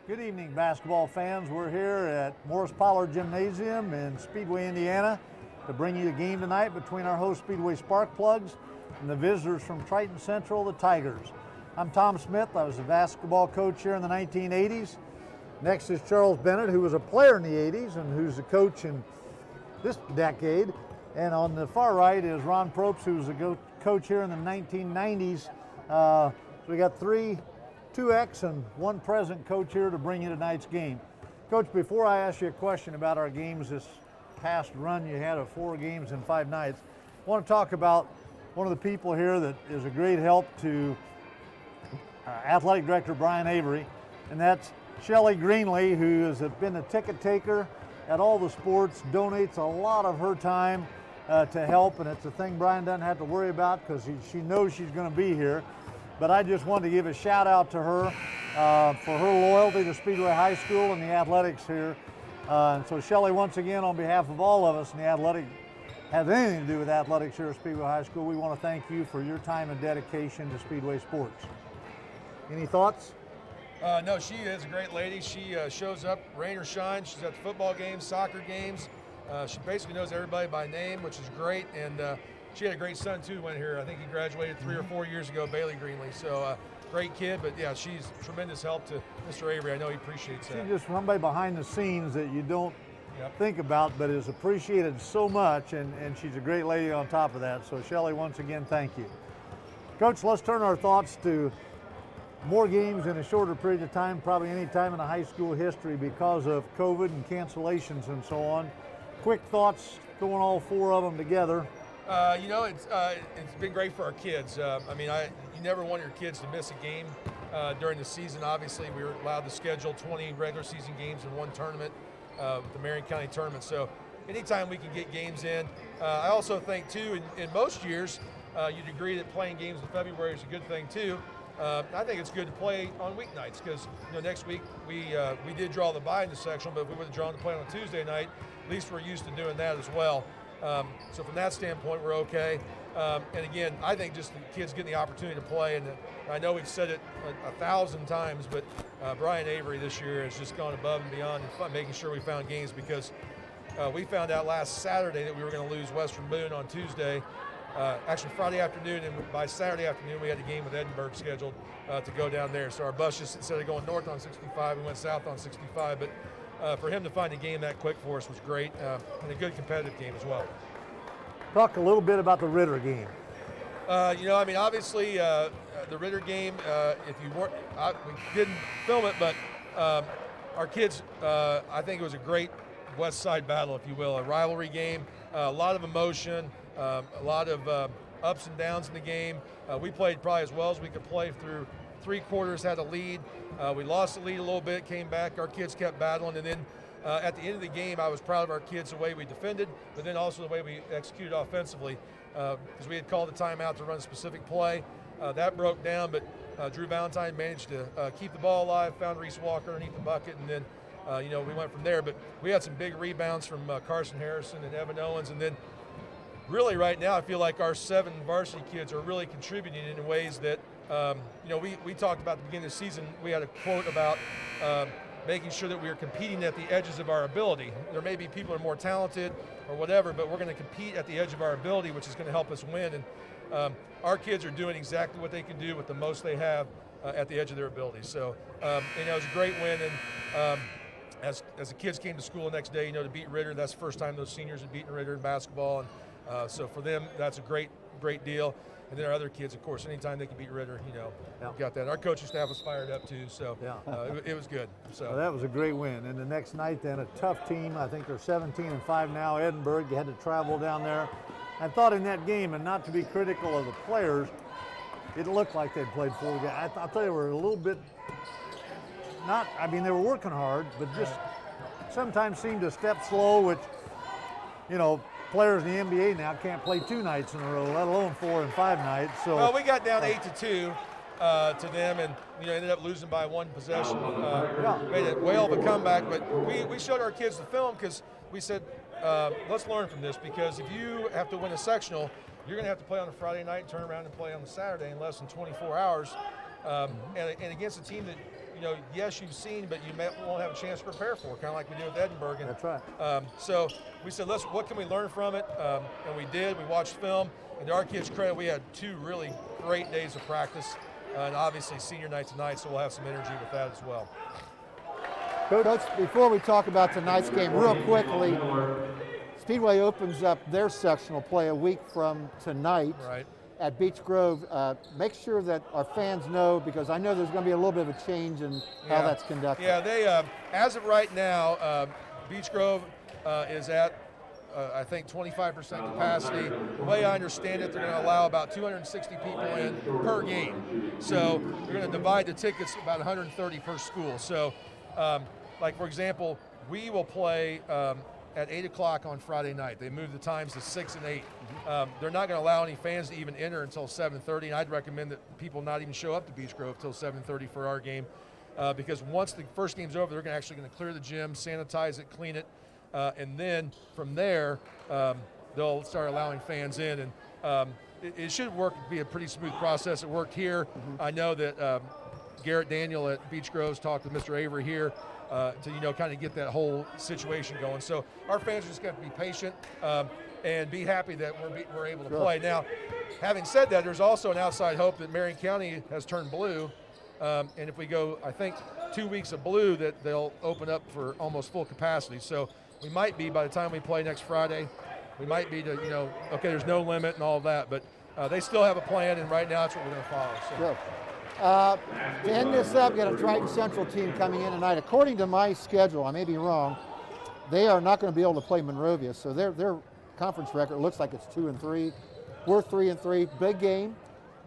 Good evening, basketball fans. We're here at Morris Pollard Gymnasium in Speedway, Indiana, to bring you the game tonight between our host Speedway Sparkplugs and the visitors from Triton Central, the Tigers. I'm Tom Smith. I was a basketball coach here in the 1980s. Next is Charles Bennett, who was a player in the 80s and who's a coach in this decade. And on the far right is Ron Probst, who's a coach here in the 1990s. So we got two ex and one present coach here to bring you tonight's game. Coach, before I ask you a question about our games this past run you had of 4 games in 5 nights, I want to talk about one of the people here that is a great help to Athletic Director Brian Avery, and that's Shirley Greenlee, who has been a ticket taker at all the sports, donates a lot of her time to help, and it's a thing Brian doesn't have to worry about because she knows she's going to be here. But I just wanted to give a shout out to her for her loyalty to Speedway High School and the athletics here. And so Shelley, once again, on behalf of all of us in the athletic, has anything to do with athletics here at Speedway High School, we want to thank you for your time and dedication to Speedway sports. Any thoughts? No, she is a great lady. She shows up, rain or shine. She's at the football games, soccer games. She basically knows everybody by name, which is great. And she had a great son too, went here. I think he graduated 3 or 4 years ago, Bailey Greenlee. So great kid, but yeah, she's tremendous help to Mr. Avery. I know he appreciates that. She's just somebody behind the scenes that you don't think about, but is appreciated so much, and she's a great lady on top of that. So Shelley, once again, thank you. Coach, let's turn our thoughts to more games in a shorter period of time, probably any time in the high school history because of COVID and cancellations and so on. Quick thoughts throwing all 4 of them together. You know, it's been great for our kids. I mean, you never want your kids to miss a game during the season. Obviously, we were allowed to schedule 20 regular season games in one tournament, the Marion County tournament. So anytime we can get games in. I also think, too, in most years, you'd agree that playing games in February is a good thing, too. I think it's good to play on weeknights because, you know, next week we did draw the bye in the sectional, but if we would have drawn to play on a Tuesday night, at least we're used to doing that as well. So from that standpoint, we're okay. And again, I think just the kids getting the opportunity to play, and I know we've said it 1,000 times, but Brian Avery this year has just gone above and beyond in making sure we found games because we found out last Saturday that we were going to lose Western Boone on Tuesday. Actually Friday afternoon, and by Saturday afternoon we had a game with Edinburgh scheduled to go down there. So our bus just, instead of going north on 65, we went south on 65. But for him to find a game that quick for us was great, and a good competitive game as well. Talk a little bit about the Ritter game. You know, I mean, obviously the Ritter game, if you weren't, we didn't film it, but our kids, I think it was a great West Side battle, if you will, a rivalry game, a lot of emotion, a lot of ups and downs in the game. We played probably as well as we could play through 3 quarters, had a lead. We lost the lead a little bit, came back, our kids kept battling, and then at the end of the game, I was proud of our kids, the way we defended, but then also the way we executed offensively, because we had called a timeout to run a specific play. That broke down, but Drew Valentine managed to keep the ball alive, found Reese Walker underneath the bucket, and then you know, we went from there. But we had some big rebounds from Carson Harrison and Evan Owens, and then really right now I feel like our 7 varsity kids are really contributing in ways that, you know, we talked about at the beginning of the season. We had a quote about making sure that we are competing at the edges of our ability. There may be people who are more talented or whatever, but we're going to compete at the edge of our ability, which is going to help us win. And our kids are doing exactly what they can do with the most they have at the edge of their ability. So, you know, it was a great win. And as the kids came to school the next day, you know, to beat Ritter, that's the first time those seniors had beaten Ritter in basketball. And so for them, that's a great deal. And then our other kids, of course, anytime they can beat Ritter, you know, we got that. Our coaching staff was fired up too, so it was good. So well, that was a great win. And the next night then, a tough team. I think they're 17-5 now, Edinburgh. You had to travel down there. I thought in that game, and not to be critical of the players, it looked like they'd played 4 games. I thought they were a little bit, I mean, they were working hard, but just sometimes seemed to step slow, which, you know, players in the NBA now can't play 2 nights in a row, let alone 4 and 5 nights. So well, we got down 8-2 to them, and you know, ended up losing by 1 possession. Made a whale of a comeback, but we showed our kids the film because we said, let's learn from this, because if you have to win a sectional, you're going to have to play on a Friday night and turn around and play on the Saturday in less than 24 hours. And against a team that, yes, you've seen, but you won't have a chance to prepare for, kind of like we did with Edinburgh. That's right. So we said, what can we learn from it? And we did. We watched film. And to our kids' credit, we had 2 really great days of practice, and obviously senior night tonight, so we'll have some energy with that as well. Coach, before we talk about tonight's game, real quickly, Speedway opens up their sectional play a week from tonight at Beech Grove. Make sure that our fans know, because I know there's going to be a little bit of a change in how that's conducted. Yeah, they as of right now, Beech Grove is at I think 25% capacity. The way I understand it, they're going to allow about 260 people in per game. So they're going to divide the tickets about 130 per school. So, like for example, we will play at 8 o'clock on Friday night. They moved the times to 6 and 8. They're not going to allow any fans to even enter until 7:30, and I'd recommend that people not even show up to Beech Grove until 7:30 for our game, because once the first game's over, they're actually going to clear the gym, sanitize it, clean it, and then from there, they'll start allowing fans in. And it should be a pretty smooth process. It worked here. I know that Garrett Daniel at Beech Grove's talked with Mr. Avery here to kind of get that whole situation going. So our fans are just going to be patient and be happy that we're able to play. Now, having said that, there's also an outside hope that Marion County has turned blue, and if we go, I think, 2 weeks of blue, that they'll open up for almost full capacity. So we might be, by the time we play next Friday, we might be to, okay, there's no limit and all of that, but they still have a plan, and right now that's what we're going to follow. So. To end this up, we got a Triton Central team coming in tonight. According to my schedule, I may be wrong, they are not going to be able to play Monrovia, so their conference record looks like it's 2-3. We're 3-3. Big game.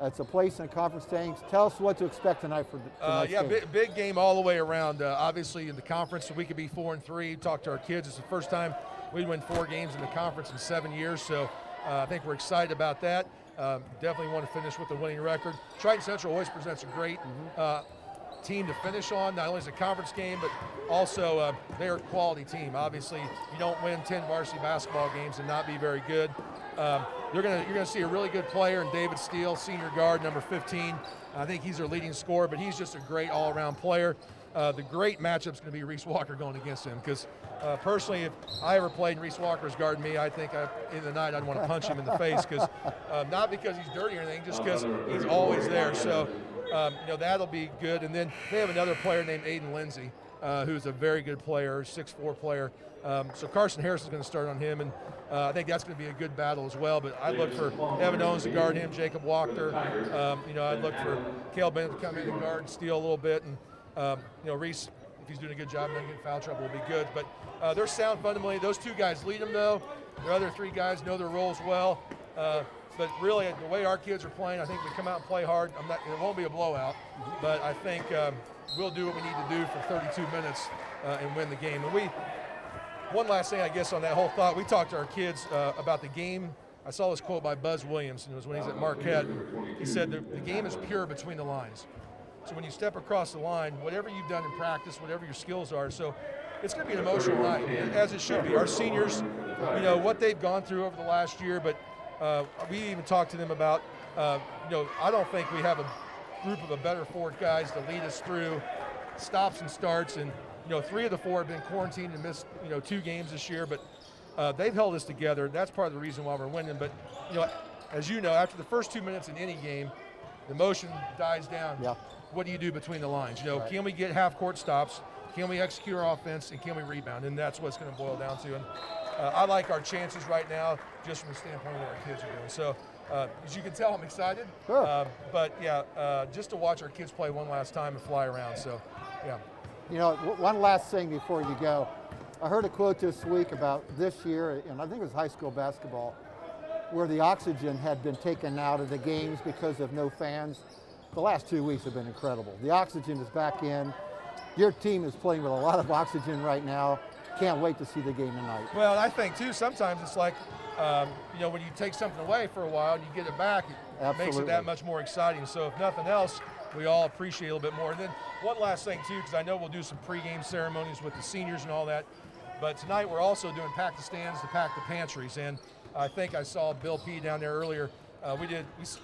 It's a place in the conference standings. Tell us what to expect tonight for tonight's game. Big game all the way around. Obviously, in the conference, we could be 4-3. Talk to our kids. It's the first time we'd win 4 games in the conference in 7 years, so I think we're excited about that. Definitely want to finish with a winning record. Triton Central always presents a great team to finish on, not only as a conference game, but also they're a quality team. Obviously, you don't win 10 varsity basketball games and not be very good. You're gonna see a really good player in David Steele, senior guard, number 15. I think he's their leading scorer, but he's just a great all-around player. The great matchup's going to be Reese Walker going against him, because personally, if I ever played and Reese Walker's guarding me, I think in the night I'd want to punch him in the face, because not because he's dirty or anything, just because he's always there. So that'll be good. And then they have another player named Aiden Lindsay, who's a very good player, 6'4" player. So Carson Harrison's going to start on him, and I think that's going to be a good battle as well. But I'd look for Evan Owens to guard him, Jacob Wachter. I'd look for Cale Bennett to come in and guard and steal a little bit. And Reese, if he's doing a good job, not getting foul trouble, will be good. But they're sound fundamentally. Those 2 guys lead them, though. The other 3 guys know their roles well. But really, the way our kids are playing, I think we come out and play hard. It won't be a blowout, but I think we'll do what we need to do for 32 minutes and win the game. And one last thing, I guess, on that whole thought, we talked to our kids about the game. I saw this quote by Buzz Williams, and it was when he's at Marquette. He said, the game is pure between the lines. So when you step across the line, whatever you've done in practice, whatever your skills are, so it's going to be an emotional night, as it should be. Our seniors, what they've gone through over the last year, but we even talked to them about, I don't think we have a group of better forward guys to lead us through stops and starts, and 3 of the 4 have been quarantined and missed 2 games this year, but they've held us together. That's part of the reason why we're winning. But as you know, after the first 2 minutes in any game, the motion dies down. Yeah. What do you do between the lines? Can we get half-court stops? Can we execute our offense? And can we rebound? And that's what it's going to boil down to. And I like our chances right now, just from the standpoint of what our kids are doing. So, as you can tell, I'm excited. Sure. But just to watch our kids play one last time and fly around. So, yeah. One last thing before you go. I heard a quote this week about this year, and I think it was high school basketball, where the oxygen had been taken out of the games because of no fans. The last 2 weeks have been incredible. The oxygen is back in. Your team is playing with a lot of oxygen right now. Can't wait to see the game tonight. Well, I think, too, sometimes it's like, when you take something away for a while and you get it back, it makes it that much more exciting. So if nothing else, we all appreciate a little bit more. And then one last thing, too, because I know we'll do some pregame ceremonies with the seniors and all that. But tonight we're also doing pack the stands to pack the pantries. And I think I saw Bill P. down there earlier. we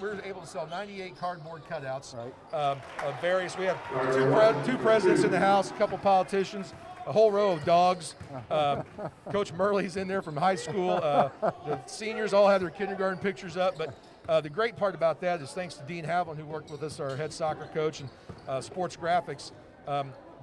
were able to sell 98 cardboard cutouts Right. of various. We have two presidents in the house, a couple politicians, a whole row of dogs. Coach Murley's in there from high school. The seniors all have their kindergarten pictures up. But the great part about that is thanks to Dean Havlin, who worked with us, our head soccer coach, and sports graphics.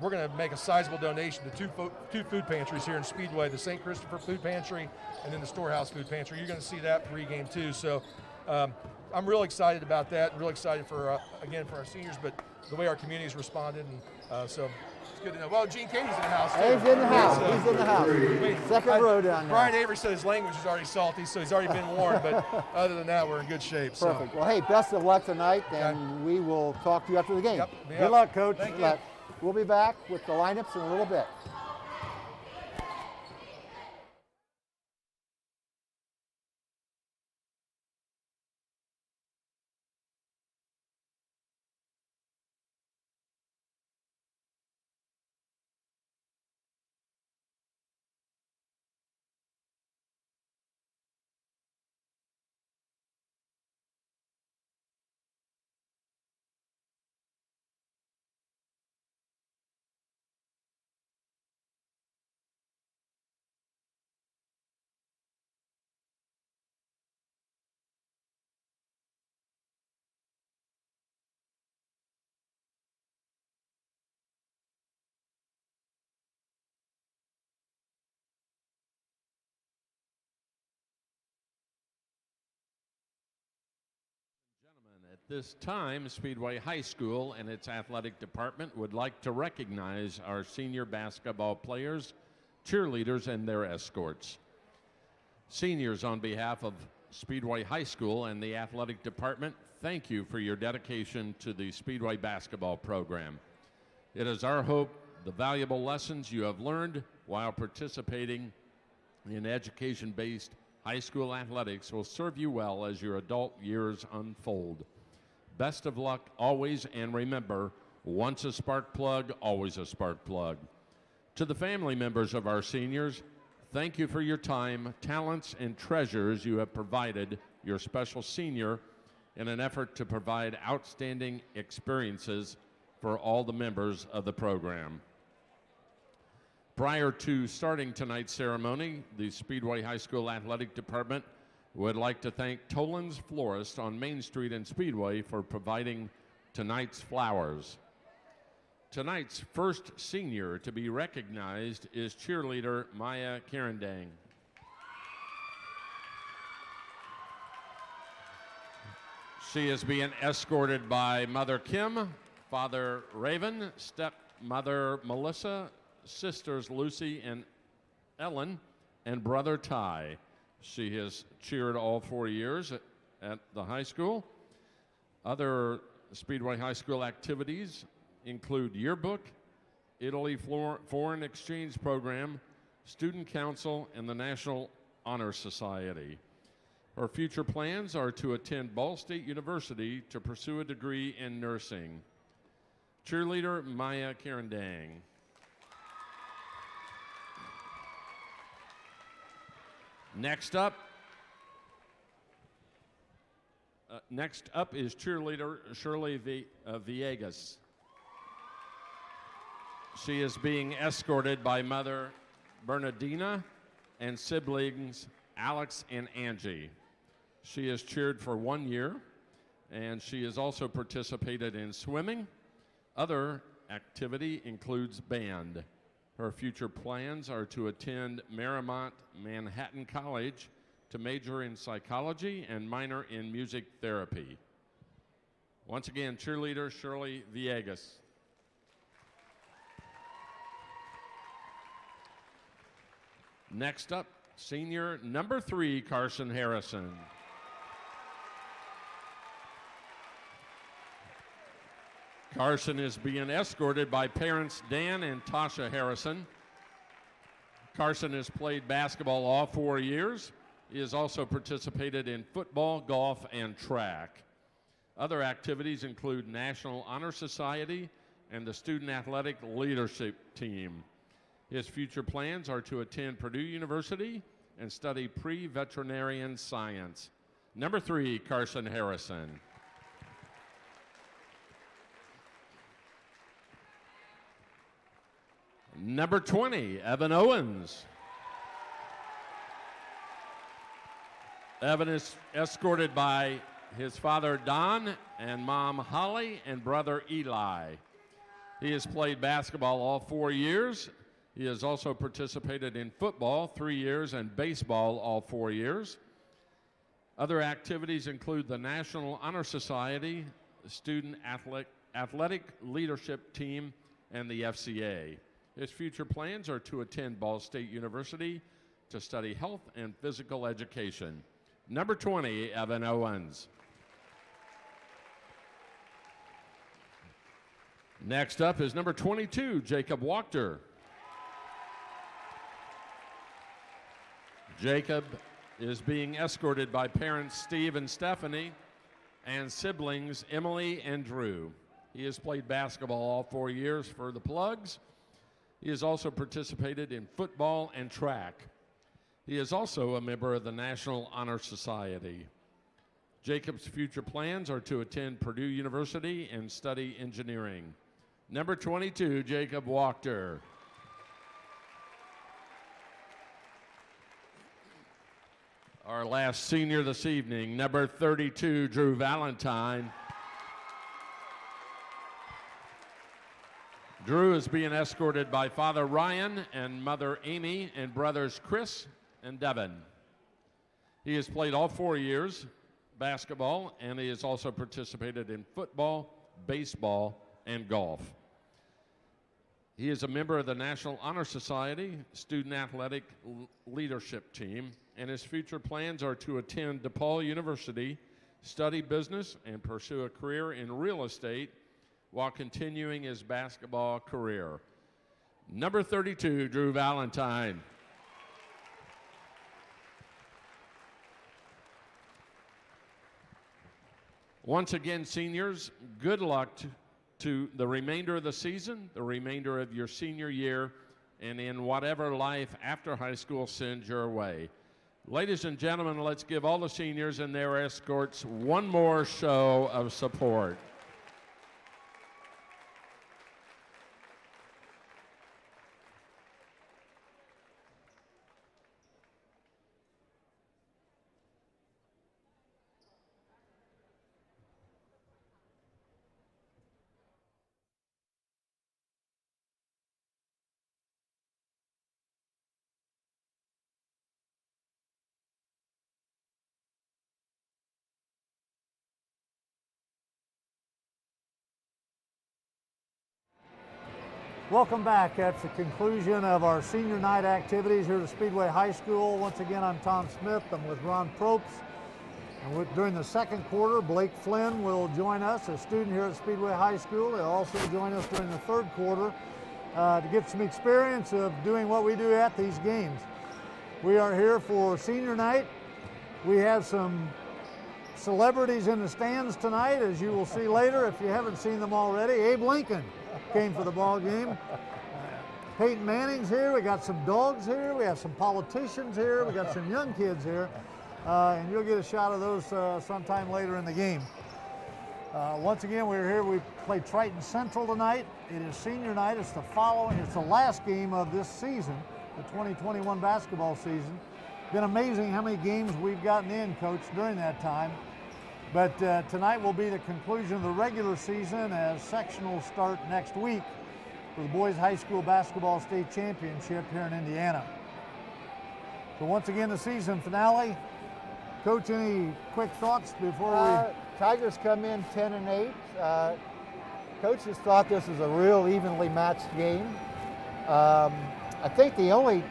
We're going to make a sizable donation to two food pantries here in Speedway, the St. Christopher Food Pantry and then the Storehouse Food Pantry. You're going to see that pregame too. So I'm real excited about that. Real excited for again for our seniors, but the way our community's responded, and so it's good to know. Well, Gene Katie's in the house too. He's in the house. He's in the house. Second row down there. Brian Avery said his language is already salty, so he's already been warned. But other than that, we're in good shape. Perfect. So. Well, hey, best of luck tonight, and we will talk to you after the game. Yep. Good luck, Coach. Thank Good you. luck. We'll be back with the lineups in a little bit. Gentlemen, at this time, Speedway High School and its athletic department would like to recognize our senior basketball players, cheerleaders, and their escorts. Seniors, on behalf of Speedway High School and the athletic department, thank you for your dedication to the Speedway basketball program. It is our hope the valuable lessons you have learned while participating in education-based high school athletics will serve you well as your adult years unfold. Best of luck always, and remember, once a spark plug, always a spark plug. To the family members of our seniors, thank you for your time, talents, and treasures you have provided your special senior in an effort to provide outstanding experiences for all the members of the program. Prior to starting tonight's ceremony, the Speedway High School Athletic Department would like to thank Toland's Florist on Main Street in Speedway for providing tonight's flowers. Tonight's first senior to be recognized is cheerleader Maya Karandang. She is being escorted by Mother Kim, Father Raven, stepmother Melissa, sisters Lucy and Ellen, and brother Ty. She has cheered all 4 years at the high school. Other Speedway High School activities include yearbook, Italy Foreign Exchange Program, Student Council, and the National Honor Society. Her future plans are to attend Ball State University to pursue a degree in nursing. Cheerleader Maya Karandang. Next up is cheerleader Shirley Villegas. She is being escorted by Mother Bernardina and siblings Alex and Angie. She has cheered for 1 year, and she has also participated in swimming. Other activity includes band. Her future plans are to attend Marymount Manhattan College to major in psychology and minor in music therapy. Once again, cheerleader Shirley Villegas. Next up, senior number 3, Carson Harrison. Carson is being escorted by parents Dan and Tasha Harrison. Carson has played basketball all 4 years. He has also participated in football, golf, and track. Other activities include National Honor Society and the Student Athletic Leadership Team. His future plans are to attend Purdue University and study pre-veterinarian science. Number 3, Carson Harrison. Number 20, Evan Owens. Evan is escorted by his father Don and mom Holly and brother Eli. He has played basketball all 4 years. He has also participated in football 3 years and baseball all 4 years. Other activities include the National Honor Society, the Student Athletic Leadership Team, and the FCA. His future plans are to attend Ball State University to study health and physical education. Number 20, Evan Owens. Next up is number 22, Jacob Wachter. Jacob is being escorted by parents Steve and Stephanie and siblings Emily and Drew. He has played basketball all 4 years for the Plugs. He has also participated in football and track. He is also a member of the National Honor Society. Jacob's future plans are to attend Purdue University and study engineering. Number 22, Jacob Wachter. Our last senior this evening, number 32, Drew Valentine. Drew is being escorted by Father Ryan and Mother Amy and brothers Chris and Devin. He has played all 4 years basketball, and he has also participated in football, baseball, and golf. He is a member of the National Honor Society Student Athletic Leadership Team, and his future plans are to attend DePaul University, study business, and pursue a career in real estate while continuing his basketball career. Number 32, Drew Valentine. Once again, seniors, good luck to the remainder of the season, the remainder of your senior year, and in whatever life after high school sends your way. Ladies and gentlemen, let's give all the seniors and their escorts one more show of support. Welcome back. That's the conclusion of our senior night activities here at Speedway High School. Once again, I'm Tom Smith. I'm with Ron Probst. And during the second quarter, Blake Flynn will join us, a student here at Speedway High School. He'll also join us during the third quarter to get some experience of doing what we do at these games. We are here for senior night. We have some celebrities in the stands tonight, as you will see later if you haven't seen them already. Abe Lincoln came for the ball game. Peyton Manning's here. We got some dogs here. We have some politicians here. We got some young kids here. And you'll get a shot of those sometime later in the game. Once again, we're here. We play Triton Central tonight. It is senior night. It's the last game of this season, the 2021 basketball season. Been amazing how many games we've gotten in, Coach, during that time. But tonight will be the conclusion of the regular season as sectionals start next week for the Boys High School Basketball State Championship here in Indiana. So once again, the season finale. Coach, any quick thoughts before Tigers come in 10-8. Coaches thought this was a real evenly matched game. I think the only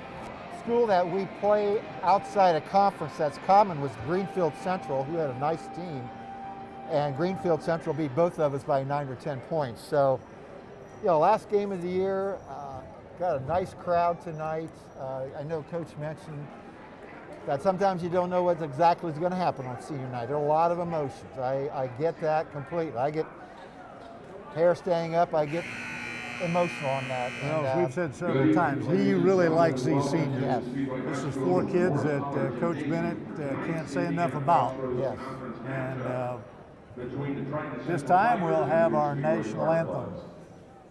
school that we play outside a conference that's common was Greenfield Central, who had a nice team, and Greenfield Central beat both of us by 9 or 10 points. So, you know, last game of the year, got a nice crowd tonight. I know Coach mentioned that sometimes you don't know what exactly is going to happen on senior night. There are a lot of emotions. I get that completely. I get hair standing up. I get emotional on that. Well, as we've said several times, he really likes these seniors. Yes. This is 4 kids that Coach Bennett can't say enough about. Yes. And this time we'll have our national anthem.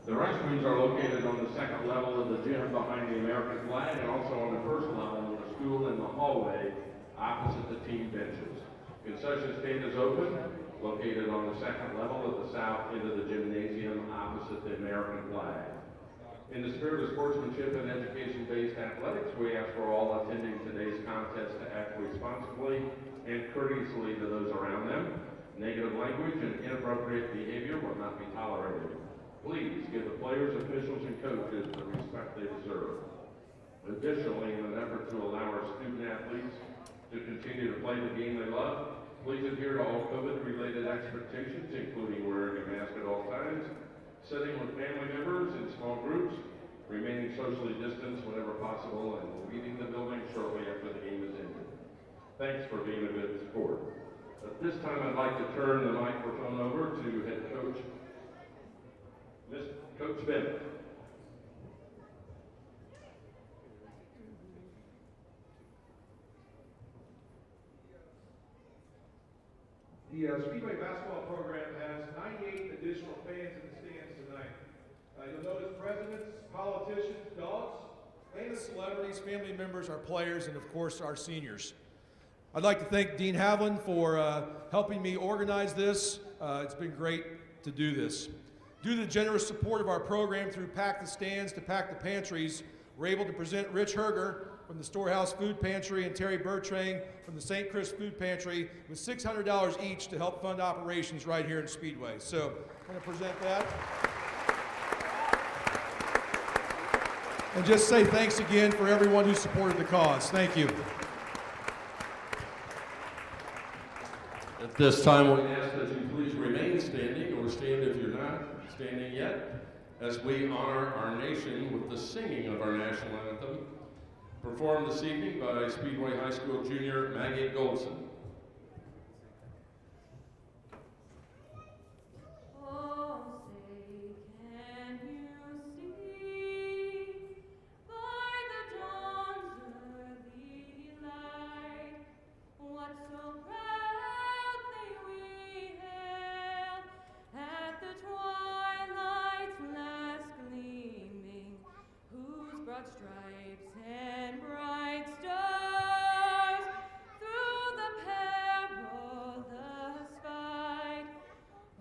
The restrooms are located on the second level of the gym behind the American flag and also on the first level of the school in the hallway opposite the team benches. Concession stand is open, located on the second level at the south end of the gymnasium opposite the American flag. In the spirit of sportsmanship and education-based athletics, we ask for all attending today's contest to act responsibly and courteously to those around them. Negative language and inappropriate behavior will not be tolerated. Please give the players, officials, and coaches the respect they deserve. Additionally, in an effort to allow our student athletes to continue to play the game they love, please adhere to all COVID-related expectations, including wearing a mask at all times, sitting with family members in small groups, remaining socially distanced whenever possible, and leaving the building shortly after the game is ended. Thanks for being a good sport. At this time, I'd like to turn the microphone over to head coach, Coach Bennett. The Speedway basketball program has 98 additional fans in the stands tonight. You'll notice presidents, politicians, dogs, Famous celebrities, family members, our players, and of course our seniors. I'd like to thank Dean Havlin for helping me organize this. It's been great to do this. Due to the generous support of our program through Pack the Stands to Pack the Pantries, we're able to present Rich Herger from the Storehouse Food Pantry and Terry Bertrang from the St. Chris Food Pantry with $600 each to help fund operations right here in Speedway. So I'm going to present that. And just say thanks again for everyone who supported the cause. Thank you. At this time, we ask that you please remain standing or stand if you're not standing yet, as we honor our nation with the singing of our national anthem, performed this evening by Speedway High School junior Maggie Goldson. Stripes and bright stars through the perilous fight,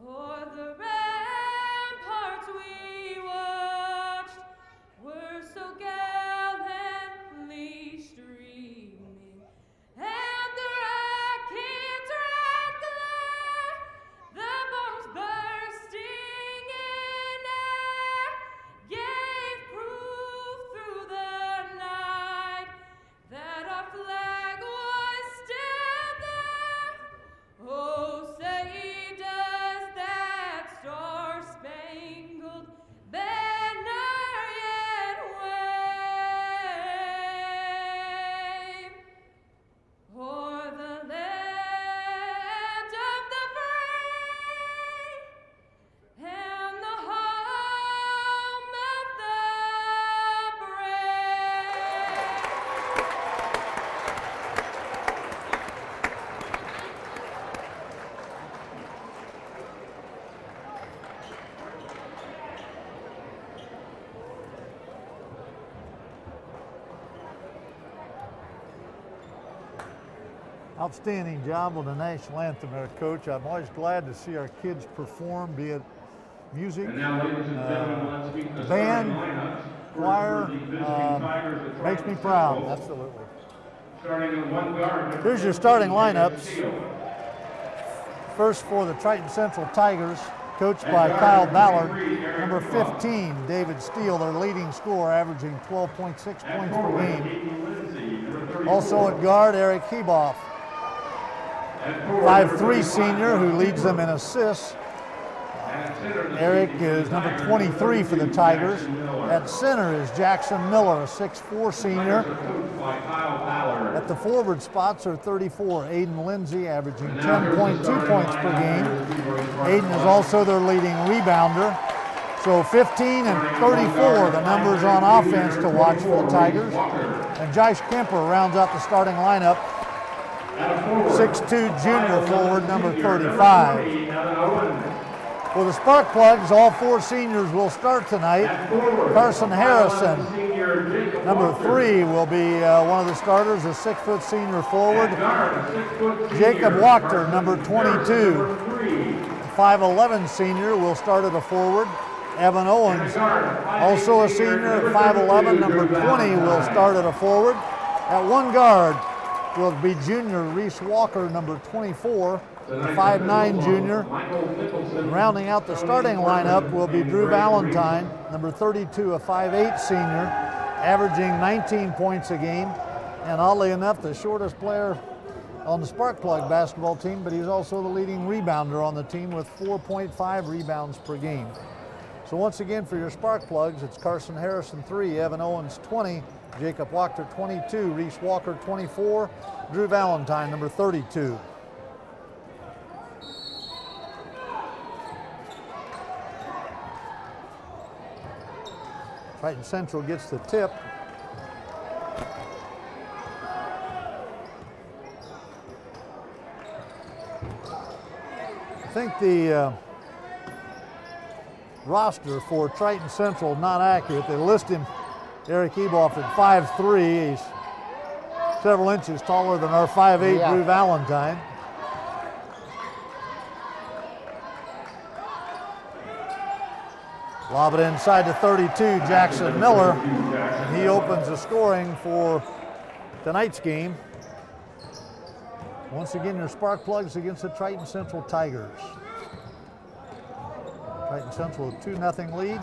o'er the ramparts we watched were so gallantly streaming, and the rockets ran clear, the bombs bursting in air gave proof through the night that our flag was still there. Oh, say does that star-spangled banner yet wave o'er the land of the free and the home of the brave. Outstanding job with the national anthem there, Coach. I'm always glad to see our kids perform, be it music, And now, ladies and gentlemen, let's meet the band, starting lineups choir, for the visiting Tigers at makes me Triton proud. Central. Absolutely. Starting in one guard. number Here's your 15, starting David lineups. Steele. First for the Triton Central Tigers, coached by Kyle Ballard. Number 15, David Steele, their leading scorer, averaging 12.6 points At per forward, game. Katie Lindsay, number 34. Also at guard, Eric Heboff, At forward, 5'3" number senior, who 35, leads them in assists. And at center this Eric evening is number Tigers, 23 for the number Tigers. Jackson Miller. At center is Jackson Miller, a 6'4" senior. Tigers are coached by Kyle Ballard. At the forward spots are 34, Aiden Lindsay, averaging And now here's the 10.2 starting points per lineup game. for the Speedway Aiden is also their leading rebounder. So 15 and 34, the numbers on offense to watch for the Tigers. And Josh Kemper rounds out the starting lineup. 6'2" junior forward, number 35. For the Sparkplugs, all 4 seniors will start tonight. Carson Harrison, number 3, will be one of the starters, a 6-foot senior forward. Jacob Wachter, number 22, 5'11" senior, will start at a forward. Evan Owens, also a senior at 5'11", number 20, will start at a forward. At one guard will be junior Reese Walker, number 24, a 5'9" junior. And rounding out the starting lineup will be Drew Valentine, number 32, a 5'8" senior, averaging 19 points a game. And oddly enough, the shortest player on the Sparkplug basketball team, but he's also the leading rebounder on the team with 4.5 rebounds per game. So once again, for your Sparkplugs, it's Carson Harrison 3, Evan Owens 20, Jacob Wachter 22, Reese Walker 24, Drew Valentine number 32. Triton Central gets the tip. I think the roster for Triton Central not accurate. They list him, Eric Eboff, at 5'3". He's several inches taller than our 5'8" Drew Valentine. Lob it inside to 32, Jackson Miller, and he opens the scoring for tonight's game. Once again, your Sparkplugs against the Triton Central Tigers. Triton Central with 2-0 lead.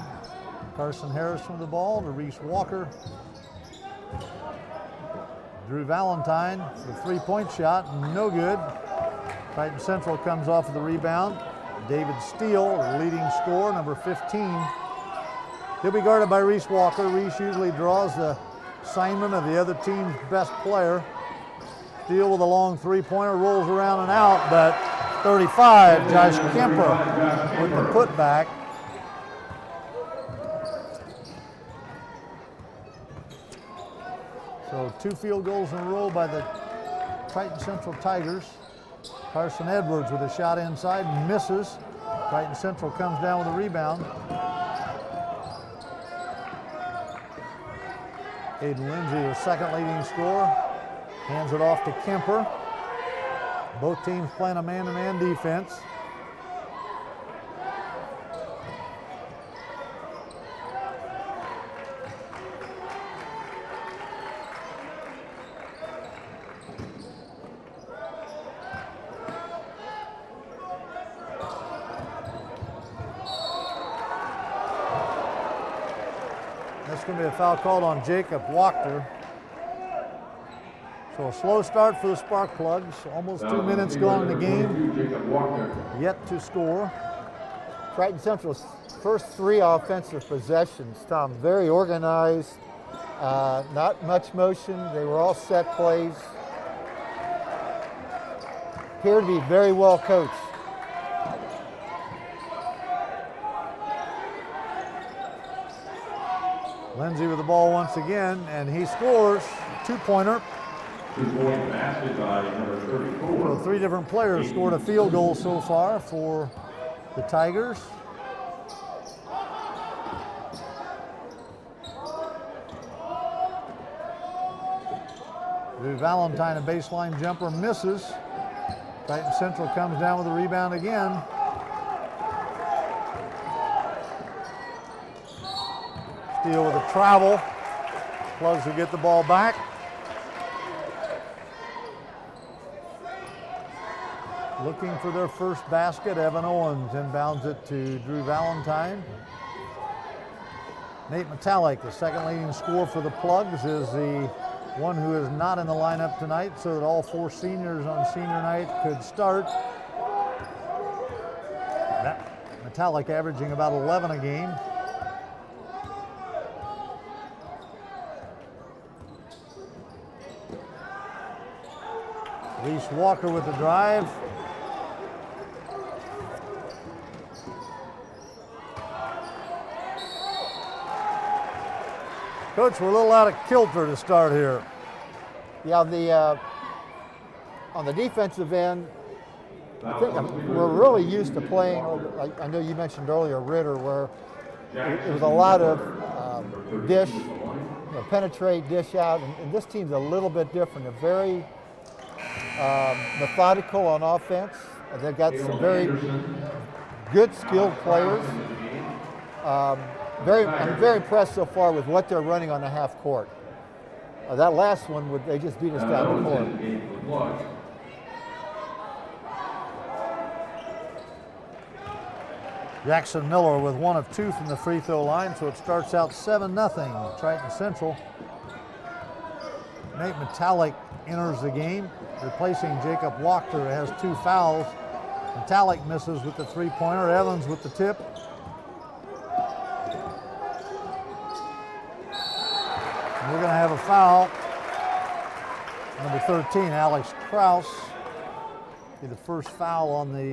Carson Harrison with the ball to Reese Walker. Drew Valentine for a 3-point shot, no good. Triton Central comes off of the rebound. David Steele, the leading scorer, number 15. He'll be guarded by Reese Walker. Reese usually draws the assignment of the other team's best player. Steele with a long 3-pointer, rolls around and out, but 35, Josh Kemper with the putback. So 2 field goals in a row by the Triton Central Tigers. Carson Edwards with a shot inside, misses. Triton Central comes down with a rebound. Aiden Lindsay, the second leading scorer, hands it off to Kemper. Both teams playing a man-to-man defense. That's going to be a foul called on Jacob Wachter. So a slow start for the Sparkplugs. Almost 2 minutes gone in the game. Yet to score. Triton Central's first 3 offensive possessions, Tom, very organized, not much motion. They were all set plays. Appear to be very well coached. Lindsay with the ball once again, and he scores. 2-pointer. 2-point basket by number 34. So 3 different players scored a field goal so far for the Tigers. Drew Valentine, a baseline jumper, misses. Triton Central comes down with a rebound again. Steele with a travel. Plugs will get the ball back. Looking for their first basket, Evan Owens inbounds it to Drew Valentine. Nate Metallic, the second leading scorer for the Plugs, is the one who is not in the lineup tonight, so that all 4 seniors on senior night could start. Metallic averaging about 11 a game. Reese Walker with the drive. Coach, we're a little out of kilter to start here. Yeah, on the defensive end, I think we're really used to playing, I know you mentioned earlier Ritter, where it was a lot of dish, penetrate, dish out, and this team's a little bit different. They're very methodical on offense. They've got some very good, skilled players. I'm very impressed so far with what they're running on the half court. That last one, they just beat us down the court. Jackson Miller with 1 of 2 from the free throw line, so it starts out 7-0, Triton Central. Nate Metallic enters the game, replacing Jacob Walker, who has 2 fouls. Metallic misses with the three-pointer, Evans with the tip. And we're going to have a foul. Number 13, Alex Kraus, be the first foul on the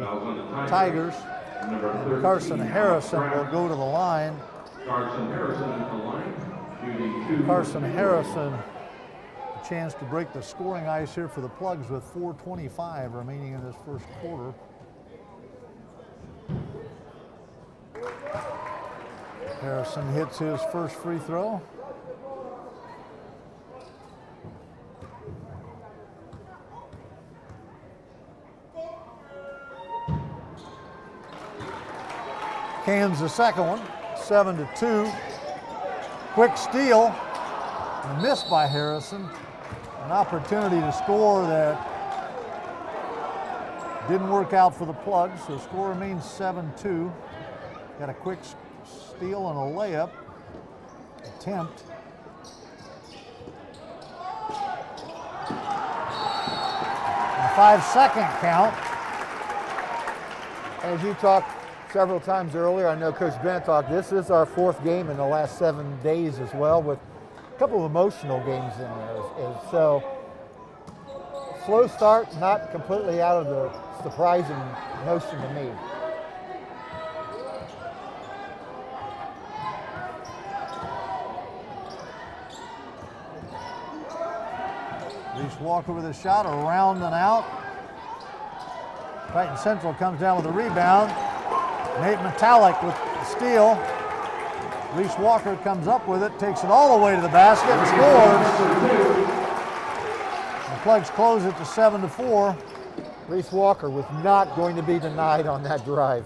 Tigers. And Carson Harrison will go to the line. Carson Harrison at the line, shooting 2. Carson Harrison, a chance to break the scoring ice here for the Plugs with 4:25 remaining in this first quarter. Harrison hits his first free throw. Cans the second one, 7-2. Quick steal, and a miss by Harrison. An opportunity to score that didn't work out for the Plugs, so score remains 7-2. Got a quick steal and a layup attempt. A 5-second count. As you talked several times earlier, I know Coach Bennett talked, this is our 4th game in the last 7 days as well, with a couple of emotional games in there. So, slow start, not completely out of the surprising notion to me. Reese Walker with a shot, around and out. Triton Central comes down with a rebound. Nate Metallic with the steal. Reese Walker comes up with it, takes it all the way to the basket and scores. The Plugs close it to 7-4. Reese Walker was not going to be denied on that drive.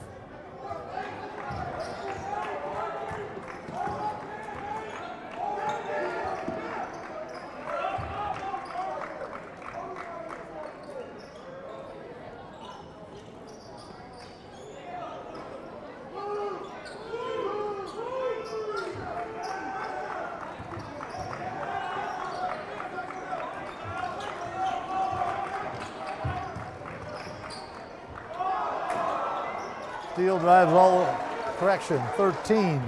Steele drives all, correction, 13.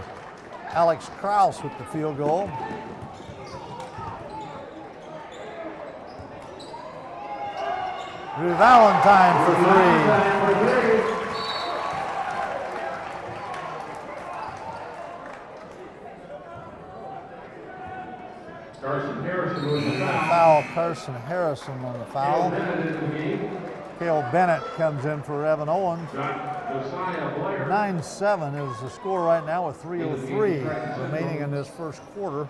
Alex Kraus with the field goal. Drew Valentine for 3. Carson Harrison was the Foul, Carson Harrison on the foul. Cale Bennett comes in for Evan Owens. 9-7 is the score right now with 3:03 remaining in this first quarter.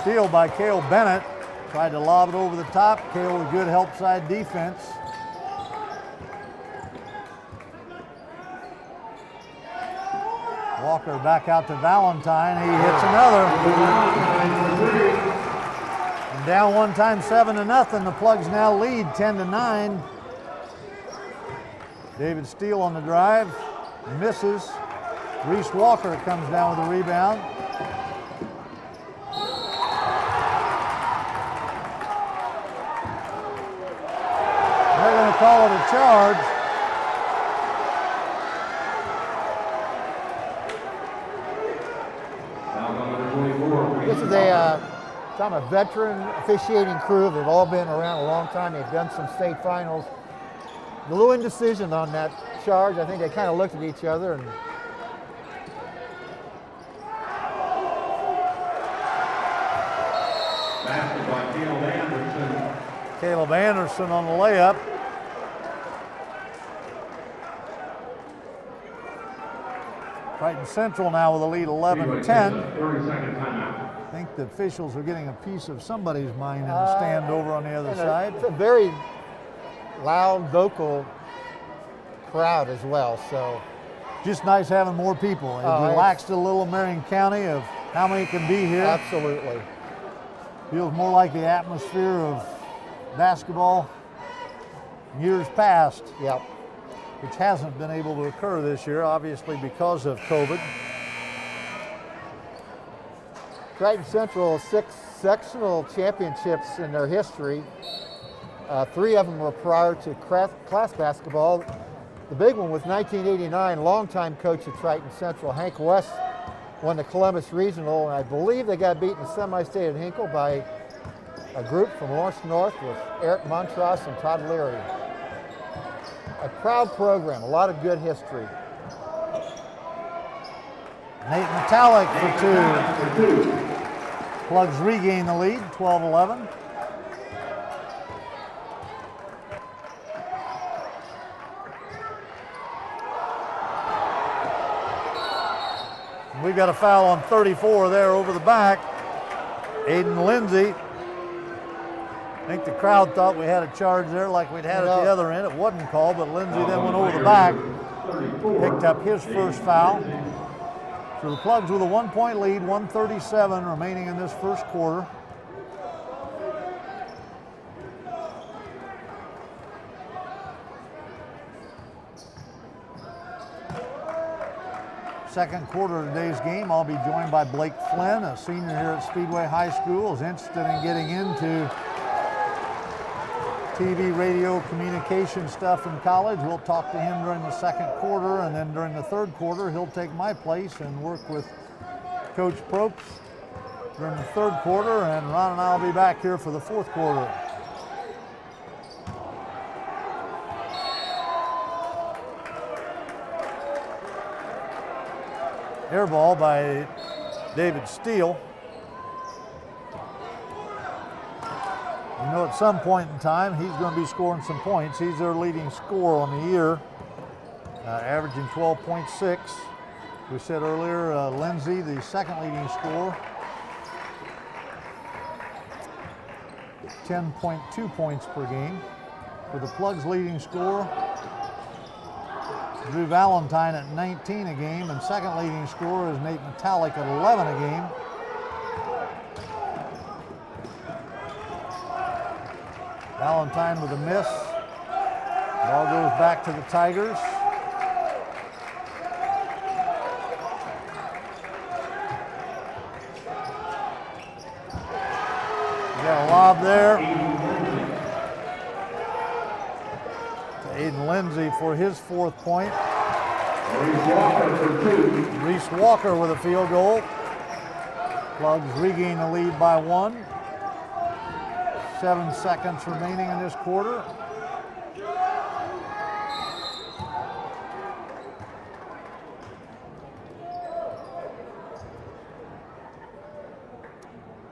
Steal by Cale Bennett. Tried to lob it over the top. Cale with good help side defense. Walker back out to Valentine. He hits another. And down one time, 7-0. The Plugs now lead 10-9. David Steele on the drive. Misses. Reese Walker comes down with a rebound. call it a charge. Foul on number 24. This is a veteran officiating crew. They've all been around a long time. They've done some state finals. A little indecision on that charge. I think they kind of looked at each other and Basket by Caleb Anderson. Caleb Anderson on the layup. Triton Central now with a lead 11-10. 30-second timeout. I think the officials are getting a piece of somebody's mind in the stand over on the other side. It's a very loud vocal crowd as well. So Just nice having more people. It relaxed a little Marion County of how many can be here. absolutely. Feels more like the atmosphere of basketball years past, Yep. which hasn't been able to occur this year, obviously because of COVID. Triton Central has 6 sectional championships in their history. 3 of them were prior to class basketball. The big one was 1989. Longtime coach of Triton Central, Hank West, won the Columbus Regional, and I believe they got beaten in semi-state at Hinkle by a group from Lawrence North with Eric Montross and Todd Leary. A proud program, a lot of good history. Nate Metallic for 2. Plugs regain the lead, 12-11. We've got a foul on 34 there over the back. Aiden Lindsay. I think the crowd thought we had a charge there like we'd had at the other end. It wasn't called, but Lindsay then went over the back, picked up his first foul. So the Plugs with a 1-point lead, 1:37 remaining in this first quarter. Second quarter of today's game, I'll be joined by Blake Flynn, a senior here at Speedway High School, is interested in getting into TV, radio, communication stuff in college. We'll talk to him during the second quarter, and then during the third quarter, he'll take my place and work with Coach Probst during the third quarter, and Ron and I will be back here for the fourth quarter. Air ball by David Steele. You know, at some point in time, he's going to be scoring some points. He's their leading scorer on the year, averaging 12.6. We said earlier, Lindsay, the second leading scorer, 10.2 points per game. For the Plugs leading scorer, Drew Valentine at 19 a game, and second leading scorer is Nate Metallic at 11 a game. Valentine with a miss. Ball goes back to the Tigers. We got a lob there to Aiden Lindsay for his fourth point. Reese Walker with a field goal. Plugs regain the lead by 1. 7 seconds remaining in this quarter.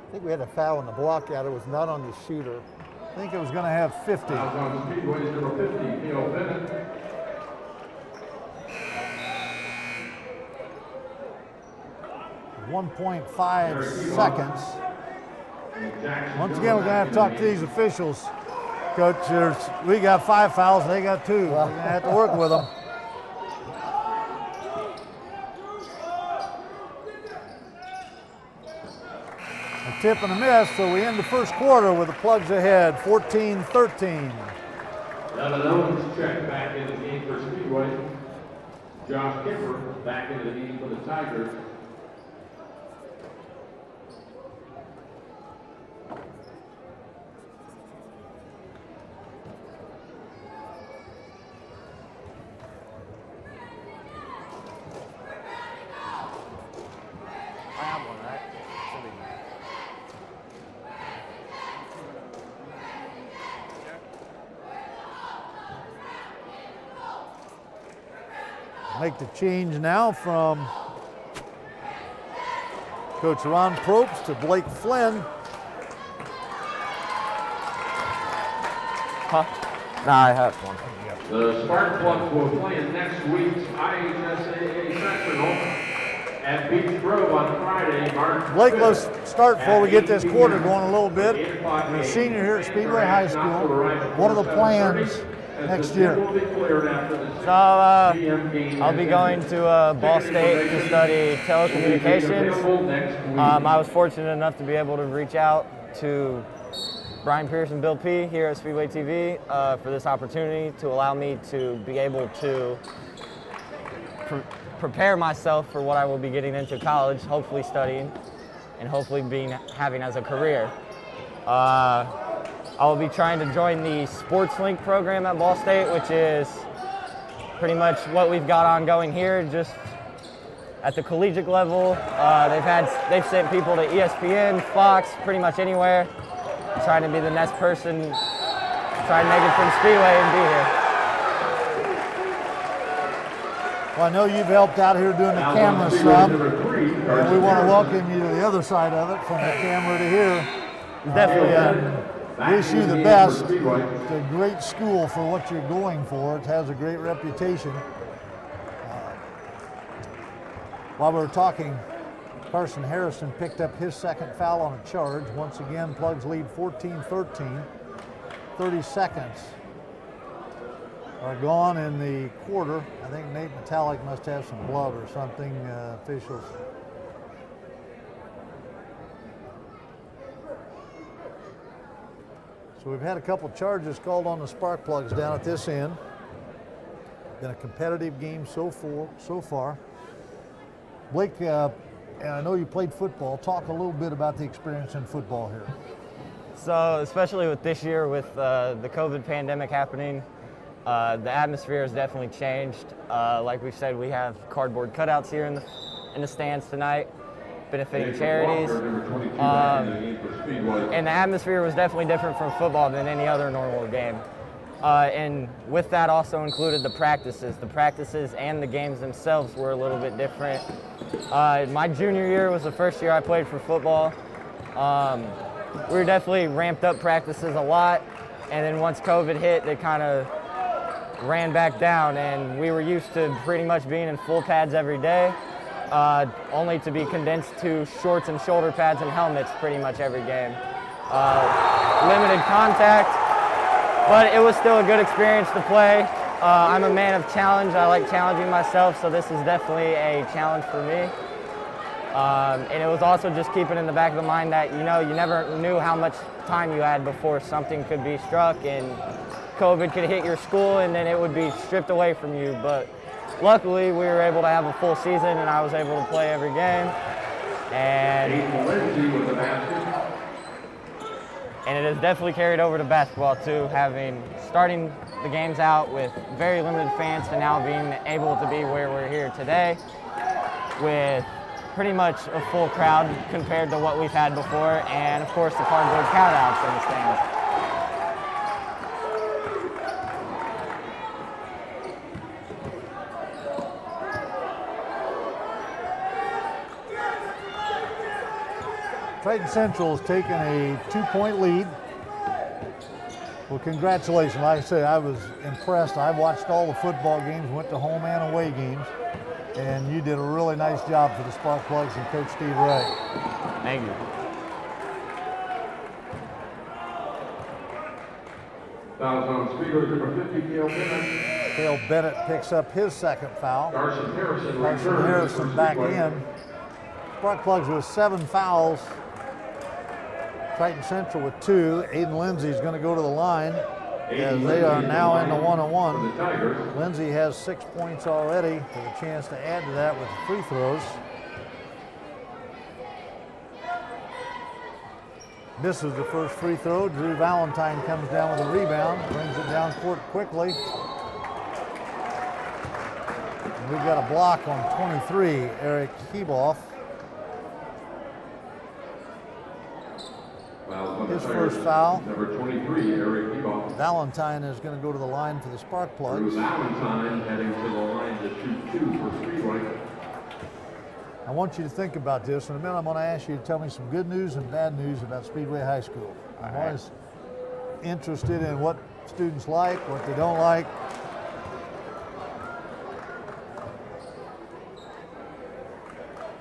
I think we had a foul on the block out. It was not on the shooter. I think it was going to have 50. On Speedway number 50, Neil Bennett. .5 seconds. Once again, we're going to have to talk to these officials. Coach, we got 5 fouls, they got 2. We're going to have to work with them. A tip and a miss, so we end the first quarter with the Plugs ahead, 14-13. Devin Owens checked back into the game for Speedway. Josh Kipper back into the game for the Tigers. Make the change now from Coach Ron Probst to Blake Flynn. Huh? Nah, I have one. The Sparkplugs will play in next week's IHSAA Sectional at Beach Grove on Friday, March Blake, 5th. let's start before we get this at quarter 8 going a little bit. 8 o'clock You're a a.m. senior here at Speedway High School. What are the plans next year? So I'll be going to Ball State to study telecommunications. I was fortunate enough to be able to reach out to Brian Pierce and Bill P. here at Speedway TV for this opportunity to allow me to be able to prepare myself for what I will be getting into college, hopefully studying, and hopefully having as a career. I will be trying to join the Sports Link program at Ball State, which is pretty much what we've got ongoing here, just at the collegiate level. They've sent people to ESPN, Fox, pretty much anywhere. I'm trying to be the next person, try to make it from Speedway and be here. Well, I know you've helped out here doing the camera some, and we want to welcome you to the other side of it, from the camera to here. Definitely. Wish you the best. It's a great school for what you're going for. It has a great reputation. While we were talking, Carson Harrison picked up his second foul on a charge. Once again, Plugs lead 14-13. 30 seconds are gone in the quarter. I think Nate Metallic must have some blood or something, officials. So we've had a couple charges called on the Sparkplugs down at this end. Been a competitive game so far. Blake, and I know you played football. Talk a little bit about the experience in football here. So especially with this year, with the COVID pandemic happening, the atmosphere has definitely changed. Like we said, we have cardboard cutouts here in the stands tonight, benefiting charities. And the atmosphere was definitely different from football than any other normal game. And with that also included the practices. The practices and the games themselves were a little bit different. My junior year was the first year I played for football. We were definitely ramped up practices a lot, and then once COVID hit, they kind of ran back down, and we were used to pretty much being in full pads every day, only to be condensed to shorts and shoulder pads and helmets pretty much every game. Limited contact, but it was still a good experience to play. I'm a man of challenge. I like challenging myself, so this is definitely a challenge for me. And it was also just keeping in the back of the mind that, you never knew how much time you had before something could be struck and COVID could hit your school and then it would be stripped away from you. But luckily, we were able to have a full season and I was able to play every game. And it has definitely carried over to basketball too, starting the games out with very limited fans to now being able to be where we're here today with pretty much a full crowd compared to what we've had before, and of course the cardboard cutouts in the stands. Triton Central has taken a 2-point lead. Well, congratulations. Like I said, I was impressed. I watched all the football games, went to home and away games, and you did a really nice job for the Sparkplugs and Coach Steve Ray. Thank you. Fouls on Speedway number 50, Cale Bennett. Cale Bennett picks up his second foul. Carson Harrison Back in. Sparkplugs with 7 fouls. Triton Central with 2. Aiden Lindsay is going to go to the line as they are now in the 1-on-1. Lindsay has 6 points already with a chance to add to that with free throws. Misses the first free throw. Drew Valentine comes down with a rebound, brings it down court quickly. And we've got a block on 23, Eric Heboff. His first foul. Number 23, Eric Heboff. Valentine is going to go to the line for the Sparkplugs. Valentine heading to the line to shoot 2. I want you to think about this. In a minute, I'm going to ask you to tell me some good news and bad news about Speedway High School. I'm always interested in what students like, what they don't like.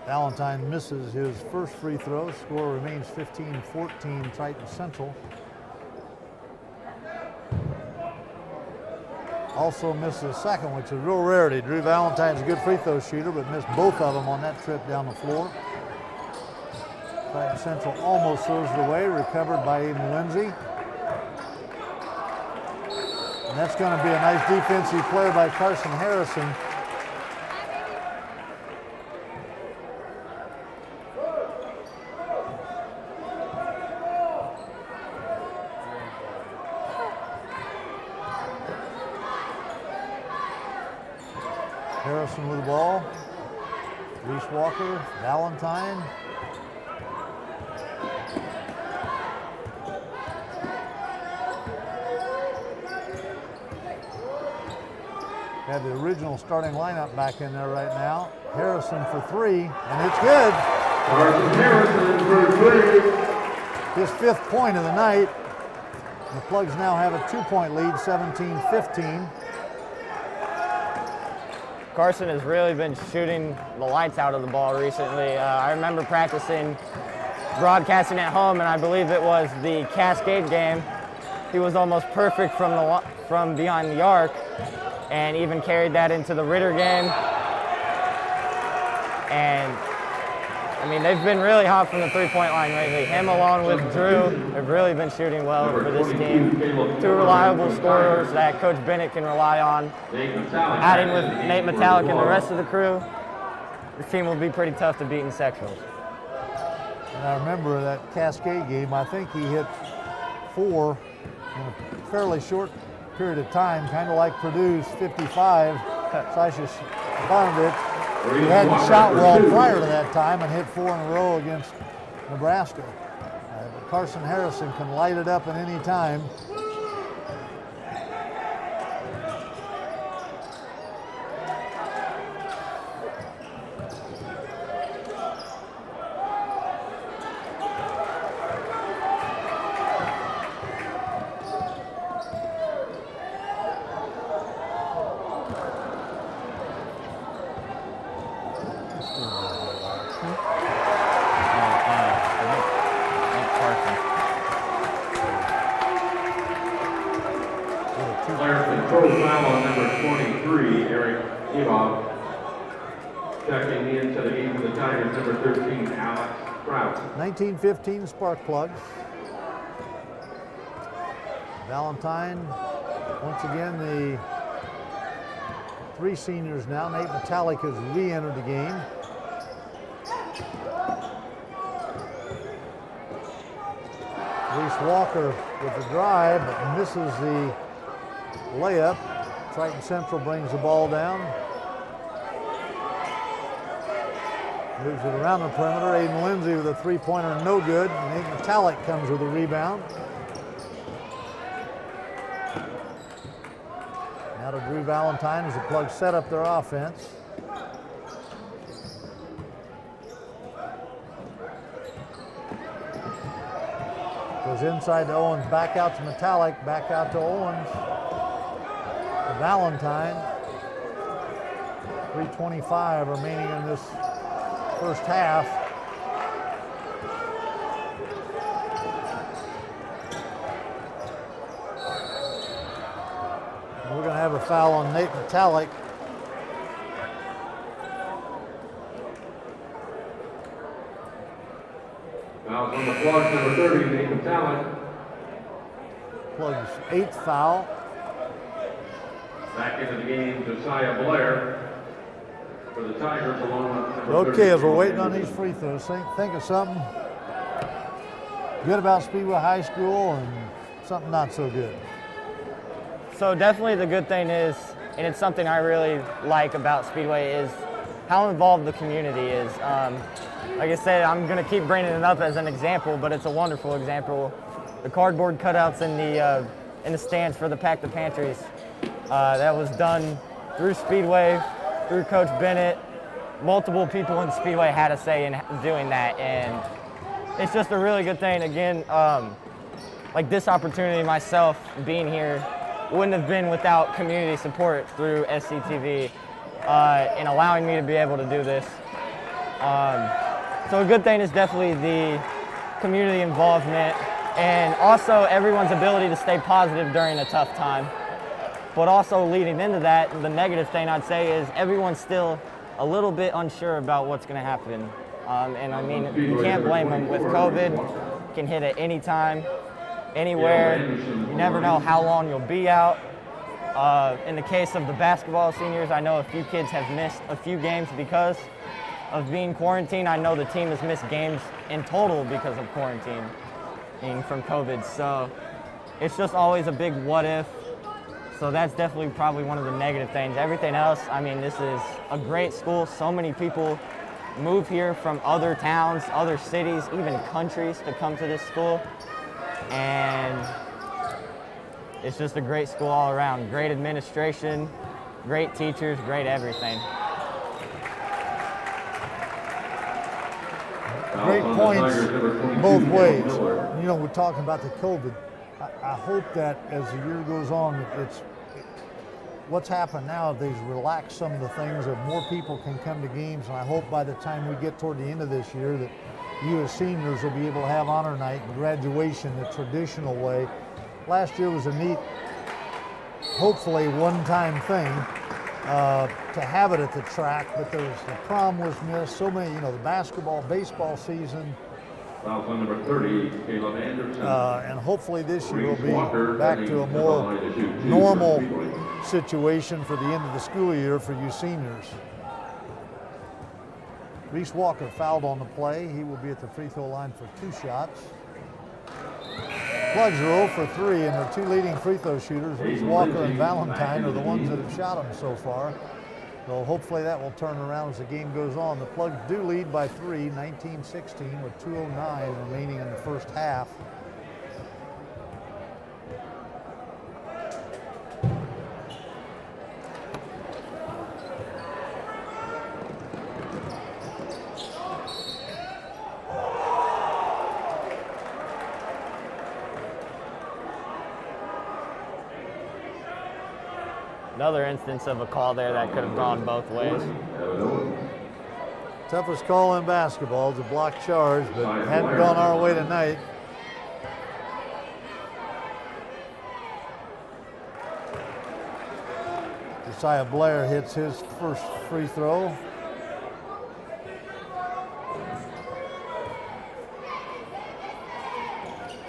Valentine misses his first free throw. Score remains 15-14 Triton Central. Also missed the second, which is a real rarity. Drew Valentine's a good free throw shooter, but missed both of them on that trip down the floor. Triton Central almost throws it away, recovered by Aiden Lindsay. And that's going to be a nice defensive play by Carson Harrison. Harrison with the ball. Reese Walker, Valentine. Have the original starting lineup back in there right now. Harrison for three, and it's good. Carson Harrison for three. His 5th point of the night. The Plugs now have a 2-point lead, 17-15. Carson has really been shooting the lights out of the ball recently. I remember practicing broadcasting at home, and I believe it was the Cascade game. He was almost perfect from behind the arc, and even carried that into the Ritter game. And I mean, they've been really hot from the three-point line lately. Him along with Drew have really been shooting well for this team. 2 reliable scorers that Coach Bennett can rely on. Adding with Nate Metallic and the rest of the crew, this team will be pretty tough to beat in sectionals. And I remember that Cascade game, I think he hit 4 in a fairly short period of time, kind of like Purdue's 55. Sasha Stefanovic, he hadn't shot well prior to that time and hit 4 in a row against Nebraska. But Carson Harrison can light it up at any time. Checking into the game for the Tigers, number 13, Alex Kraut. 1915 Sparkplugs. Valentine, once again, the 3 seniors now. Nate Metallic has re-entered the game. Reese Walker with the drive, but misses the layup. Triton Central brings the ball down. Moves it around the perimeter. Aiden Lindsay with a 3-pointer, no good. Nate Metallic comes with a rebound. Now to Drew Valentine as the Plugs set up their offense. Goes inside to Owens, back out to Metallic, back out to Owens. To Valentine. 3:25 remaining in this first half. And we're going to have a foul on Nate Metallic. Fouls on the Plugs, number 30, Nate Metallic. Plugs' 8th foul. Back into the game, Josiah Blair. For the Tigers, along with number Okay, as we're waiting on these free throws, think of something good about Speedway High School and something not so good. So definitely the good thing is, and it's something I really like about Speedway, is how involved the community is. Like I said, I'm going to keep bringing it up as an example, but it's a wonderful example. The cardboard cutouts in the stands for the Pack the Pantries, that was done through Speedway, through Coach Bennett, multiple people in Speedway had a say in doing that, and it's just a really good thing. Again, like this opportunity myself being here wouldn't have been without community support through SCTV and allowing me to be able to do this. So a good thing is definitely the community involvement and also everyone's ability to stay positive during a tough time. But also leading into that, the negative thing I'd say is everyone's still a little bit unsure about what's going to happen. And I mean, you can't blame them. With COVID, it can hit at any time, anywhere. You never know how long you'll be out. In the case of the basketball seniors, I know a few kids have missed a few games because of being quarantined. I know the team has missed games in total because of quarantine and from COVID. So it's just always a big what if. So that's definitely probably one of the negative things. Everything else, I mean, this is a great school. So many people move here from other towns, other cities, even countries to come to this school. And it's just a great school all around. Great administration, great teachers, great everything. Great points both ways. You know, we're talking about the COVID. I hope that as the year goes on, it's what's happened now, they've relaxed some of the things, that more people can come to games, and I hope by the time we get toward the end of this year that you as seniors will be able to have honor night and graduation the traditional way. Last year was a neat, hopefully one-time thing to have it at the track, but the prom was missed, so many, you know, the basketball, baseball season. Foul number 30, Caleb Anderson. And hopefully this year will be back to a more normal situation for the end of the school year for you seniors. Reese Walker fouled on the play. He will be at the free throw line for 2 shots. Plugs are 0 for 3, and their 2 leading free throw shooters, Reese Walker and Valentine, are the ones that have shot them so far. So hopefully that will turn around as the game goes on. The Plugs do lead by 3, 19-16, with 2:09 remaining in the first half. Another instance of a call there that could have gone both ways. Toughest call in basketball is a block charge, but hadn't gone our way tonight. Josiah Blair hits his first free throw.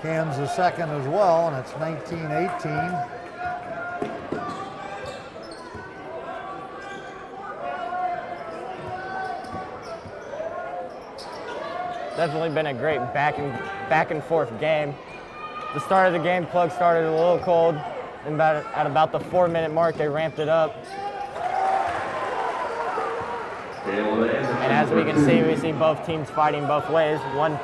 Cans the second as well, and it's 19-18. Definitely been a great back and forth game. The start of the game, Plug started a little cold, and at about the 4-minute mark, they ramped it up. And as we can see, we see both teams fighting both ways. One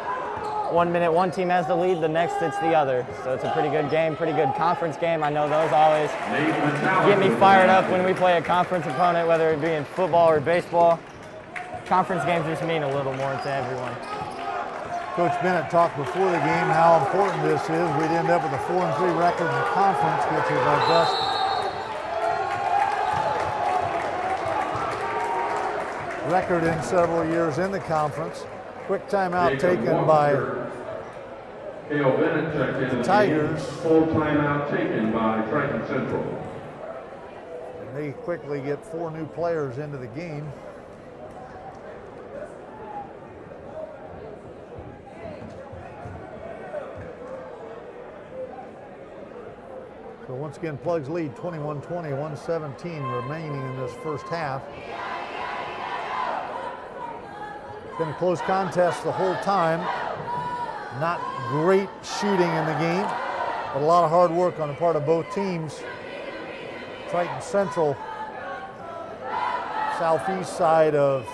minute one team has the lead, the next it's the other. So it's a pretty good game, pretty good conference game. I know those always get me fired up when we play a conference opponent, whether it be in football or baseball. Conference games just mean a little more to everyone. Coach Bennett talked before the game how important this is. We'd end up with a 4-3 record in the conference, which is our best record in several years in the conference. Quick timeout taken by the Tigers. Full timeout taken by Triton Central. And they quickly get 4 new players into the game. So once again, Plugs lead 21-20, 1:17 remaining in this first half. It's been a close contest the whole time. Not great shooting in the game, but a lot of hard work on the part of both teams. Triton Central, southeast side of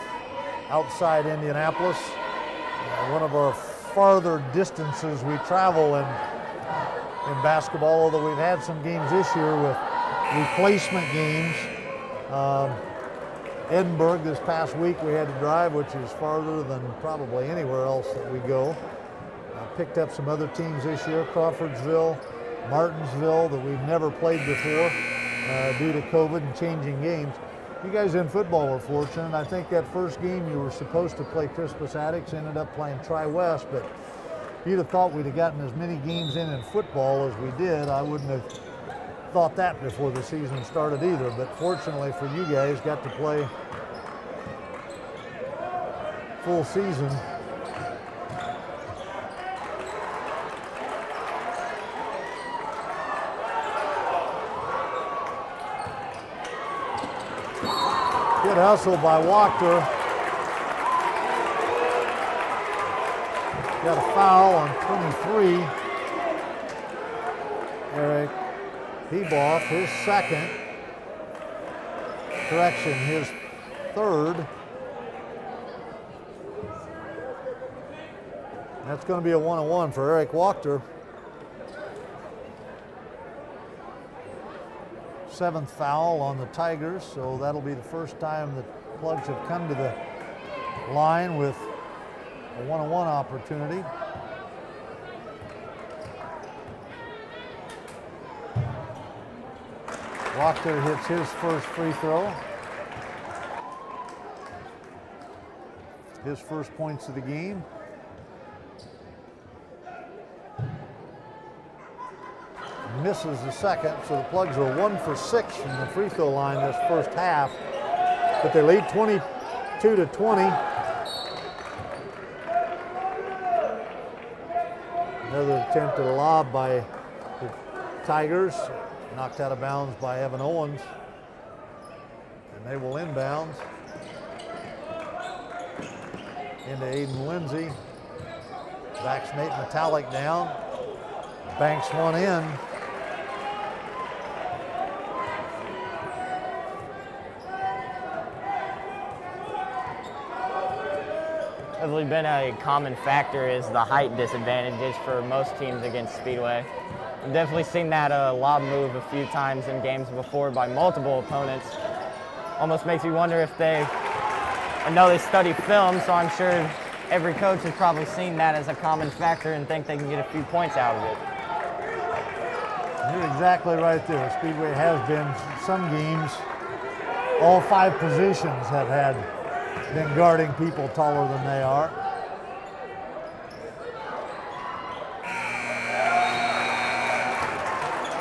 outside Indianapolis. One of our farther distances we travel in basketball, although we've had some games this year with replacement games. Edinburgh this past week we had to drive, which is farther than probably anywhere else that we go. Picked up some other teams this year, Crawfordsville, Martinsville, that we've never played before due to COVID and changing games. You guys in football were fortunate. I think that first game you were supposed to play Crispus Attucks, ended up playing Tri-West, but if you'd have thought we'd have gotten as many games in football as we did, I wouldn't have thought that before the season started either. But fortunately for you guys, got to play full season. Good hustle by Wachter. Got a foul on 23. Eric Heboff, his second. Correction, his third. That's going to be a 1-on-1 for Eric Wachter. Seventh foul on the Tigers, so that'll be the first time the Plugs have come to the line with a 1-on-1 opportunity. Wachter hits his first free throw. His first points of the game. Misses the second, so the Plugs are 1 for 6 from the free throw line this first half, but they lead 22-20. Another attempt at a lob by the Tigers, knocked out of bounds by Evan Owens, and they will inbounds into Aiden Lindsay. Backs Nate Metallic down, banks one in. Definitely been a common factor is the height disadvantages for most teams against Speedway. I've definitely seen that lob move a few times in games before by multiple opponents. Almost makes you wonder if I know they study film, so I'm sure every coach has probably seen that as a common factor and think they can get a few points out of it. You're exactly right there. Speedway has been, some games, all 5 positions have been guarding people taller than they are.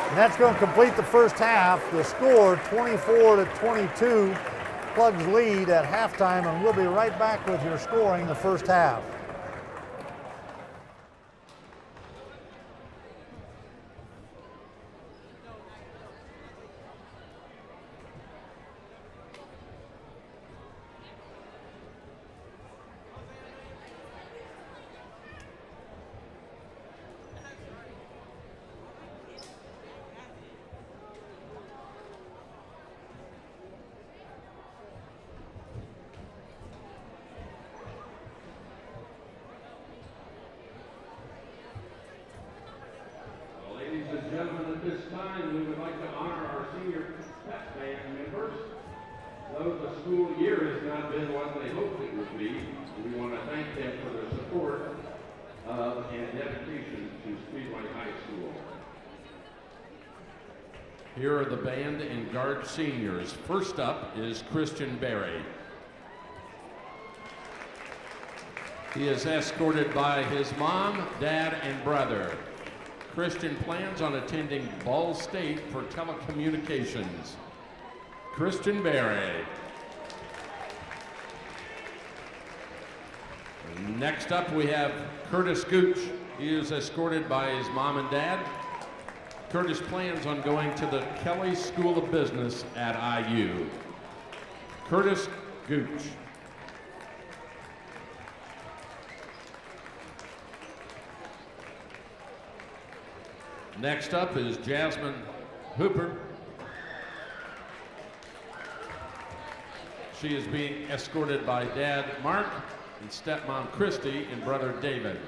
And that's going to complete the first half. The score 24-22. Plugs lead at halftime, and we'll be right back with your scoring the first half. Here are the band and guard seniors. First up is Christian Berry. He is escorted by his mom, dad, and brother. Christian plans on attending Ball State for telecommunications. Christian Berry. Next up we have Curtis Gooch. He is escorted by his mom and dad. Curtis plans on going to the Kelly School of Business at IU. Curtis Gooch. Next up is Jasmine Hooper. She is being escorted by Dad Mark and stepmom Christy and brother David.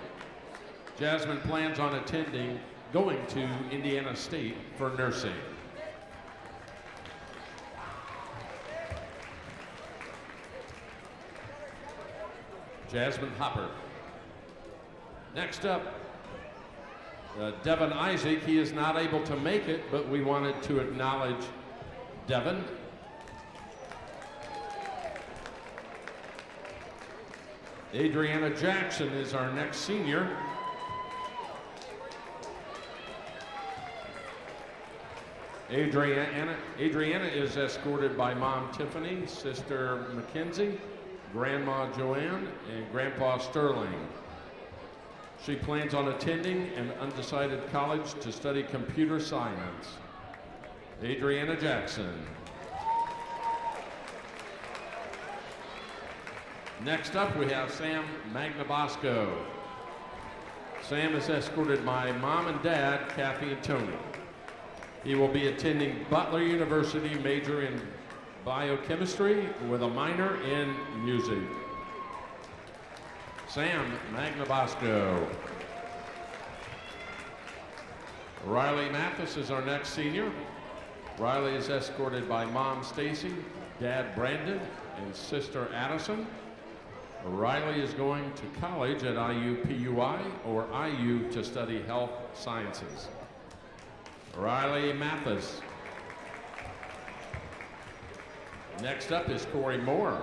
Jasmine plans on going to Indiana State for nursing. Jasmine Hopper. Next up, Devin Isaac. He is not able to make it, but we wanted to acknowledge Devin. Adriana Jackson is our next senior. Adriana is escorted by Mom Tiffany, Sister Mackenzie, Grandma Joanne, and Grandpa Sterling. She plans on attending an undecided college to study computer science. Adriana Jackson. Next up, we have Sam Magna Bosco. Sam is escorted by Mom and Dad, Kathy and Tony. He will be attending Butler University, major in biochemistry with a minor in music. Sam Magna Bosco. Riley Mathis is our next senior. Riley is escorted by Mom Stacy, Dad Brandon, and Sister Addison. Riley is going to college at IUPUI or IU to study health sciences. Riley Mathis. Next up is Corey Moore.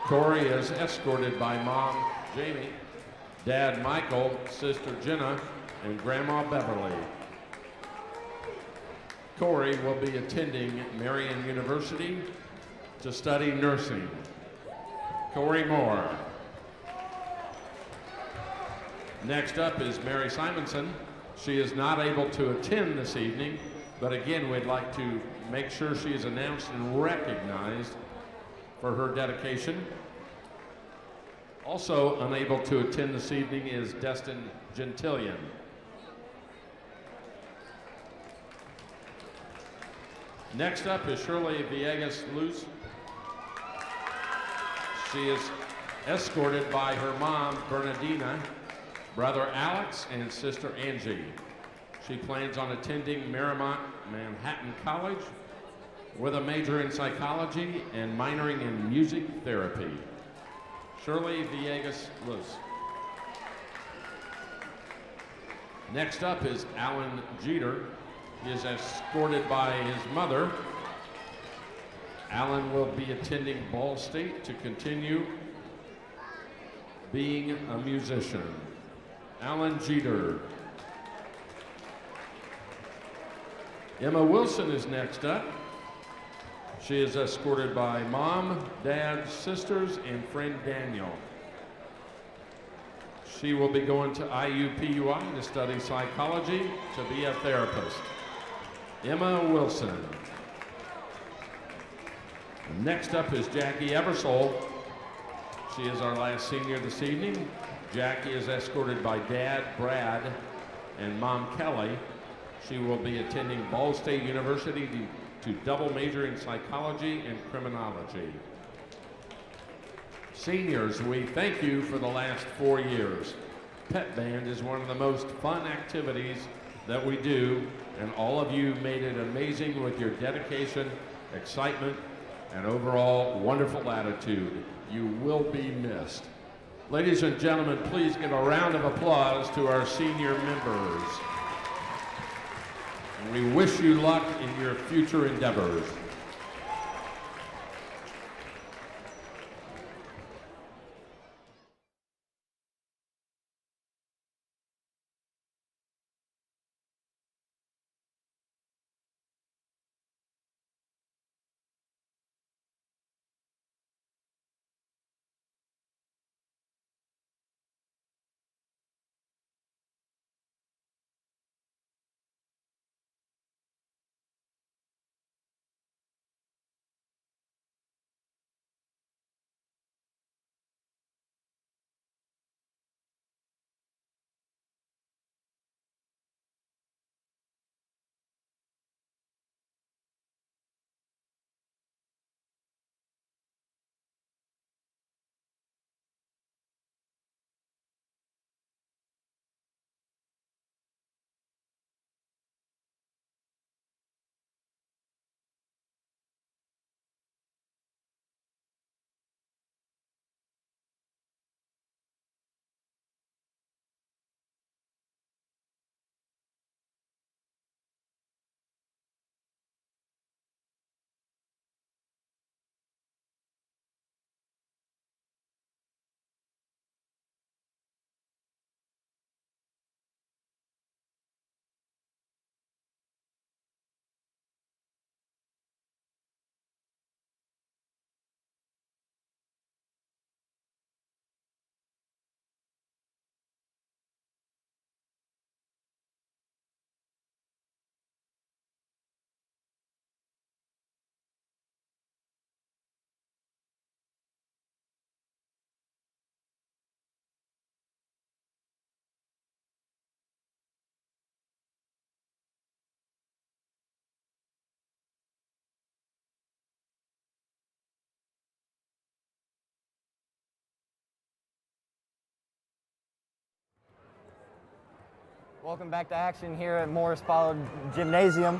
Corey is escorted by Mom Jamie, Dad Michael, Sister Jenna, and Grandma Beverly. Corey will be attending Marian University to study nursing. Corey Moore. Next up is Mary Simonson. She is not able to attend this evening, but again, we'd like to make sure she is announced and recognized for her dedication. Also unable to attend this evening is Destin Gentilian. Next up is Shirley Villegas Luz. She is escorted by her mom, Bernadina, brother Alex, and sister Angie. She plans on attending Marymount Manhattan College with a major in psychology and minoring in music therapy. Shirley Villegas Luz. Next up is Alan Jeter. He is escorted by his mother. Alan will be attending Ball State to continue being a musician. Alan Jeter. Emma Wilson is next up. She is escorted by Mom, Dad, sisters, and friend Daniel. She will be going to IUPUI to study psychology to be a therapist. Emma Wilson. Next up is Jackie Eversole. She is our last senior this evening. Jackie is escorted by Dad, Brad, and Mom Kelly. She will be attending Ball State University to double major in psychology and criminology. Seniors, we thank you for the last 4 years. Pep Band is one of the most fun activities that we do, and all of you made it amazing with your dedication, excitement, and overall wonderful attitude. You will be missed. Ladies and gentlemen, please give a round of applause to our senior members. And we wish you luck in your future endeavors. Welcome back to action here at Morris Pollard Gymnasium.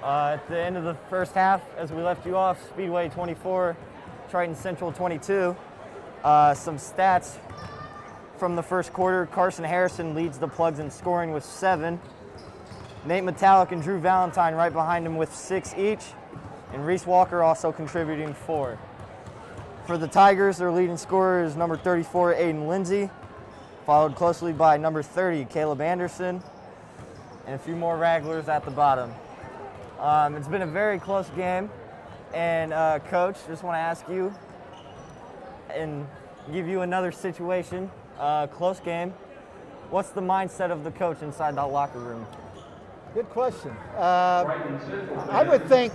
At the end of the first half, as we left you off, Speedway 24, Triton Central 22. Some stats from the first quarter. Carson Harrison leads the Plugs in scoring with 7. Nate Metallic and Drew Valentine right behind him with 6 each. And Reese Walker also contributing 4. For the Tigers, their leading scorer is number 34, Aiden Lindsay, followed closely by number 30, Caleb Anderson, and a few more Wranglers at the bottom. It's been a very close game, and Coach, just want to ask you and give you another situation, close game. What's the mindset of the coach inside that locker room? Good question. I would think,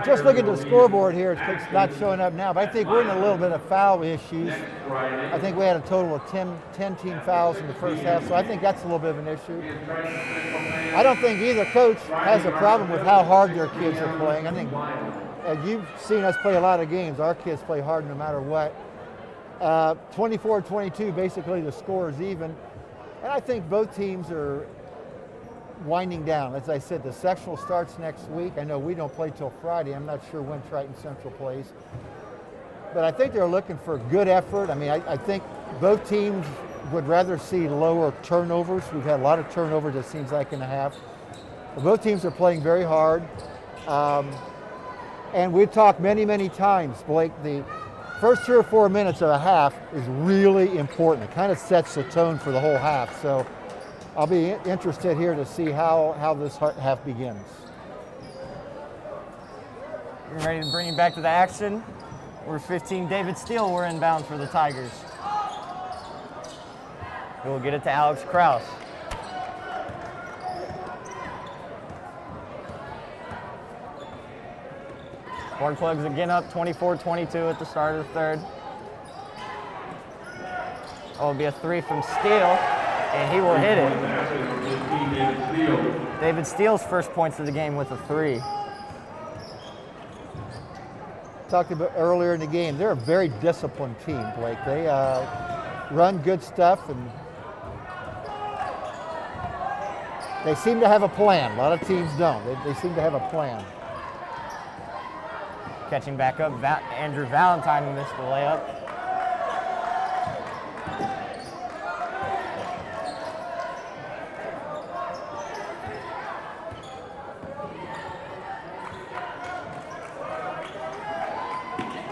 just looking at the scoreboard here, it's not showing up now, but I think we're in a little bit of foul issues. I think we had a total of 10 team fouls in the first half, so I think that's a little bit of an issue. I don't think either coach has a problem with how hard their kids are playing. I think you've seen us play a lot of games. Our kids play hard no matter what. 24-22, basically the score is even. And I think both teams are winding down. As I said, the sectional starts next week. I know we don't play till Friday. I'm not sure when Triton Central plays. But I think they're looking for good effort. I mean, I think both teams would rather see lower turnovers. We've had a lot of turnovers, it seems like, in the half. But both teams are playing very hard. And we've talked many, many times, Blake, the first 3 or 4 minutes of a half is really important. It kind of sets the tone for the whole half. So I'll be interested here to see how this half begins. We're ready to bring you back to the action. We're 15, David Steele, we're inbound for the Tigers. We'll get it to Alex Kraus. Sparkplugs again up 24-22 at the start of the third. Oh, it'll be a 3 from Steele, and he will hit it. David Steele's first points of the game with a 3. Talked about earlier in the game, they're a very disciplined team, Blake. They run good stuff, and they seem to have a plan. A lot of teams don't. They seem to have a plan. Catching back up, Andrew Valentine missed the layup.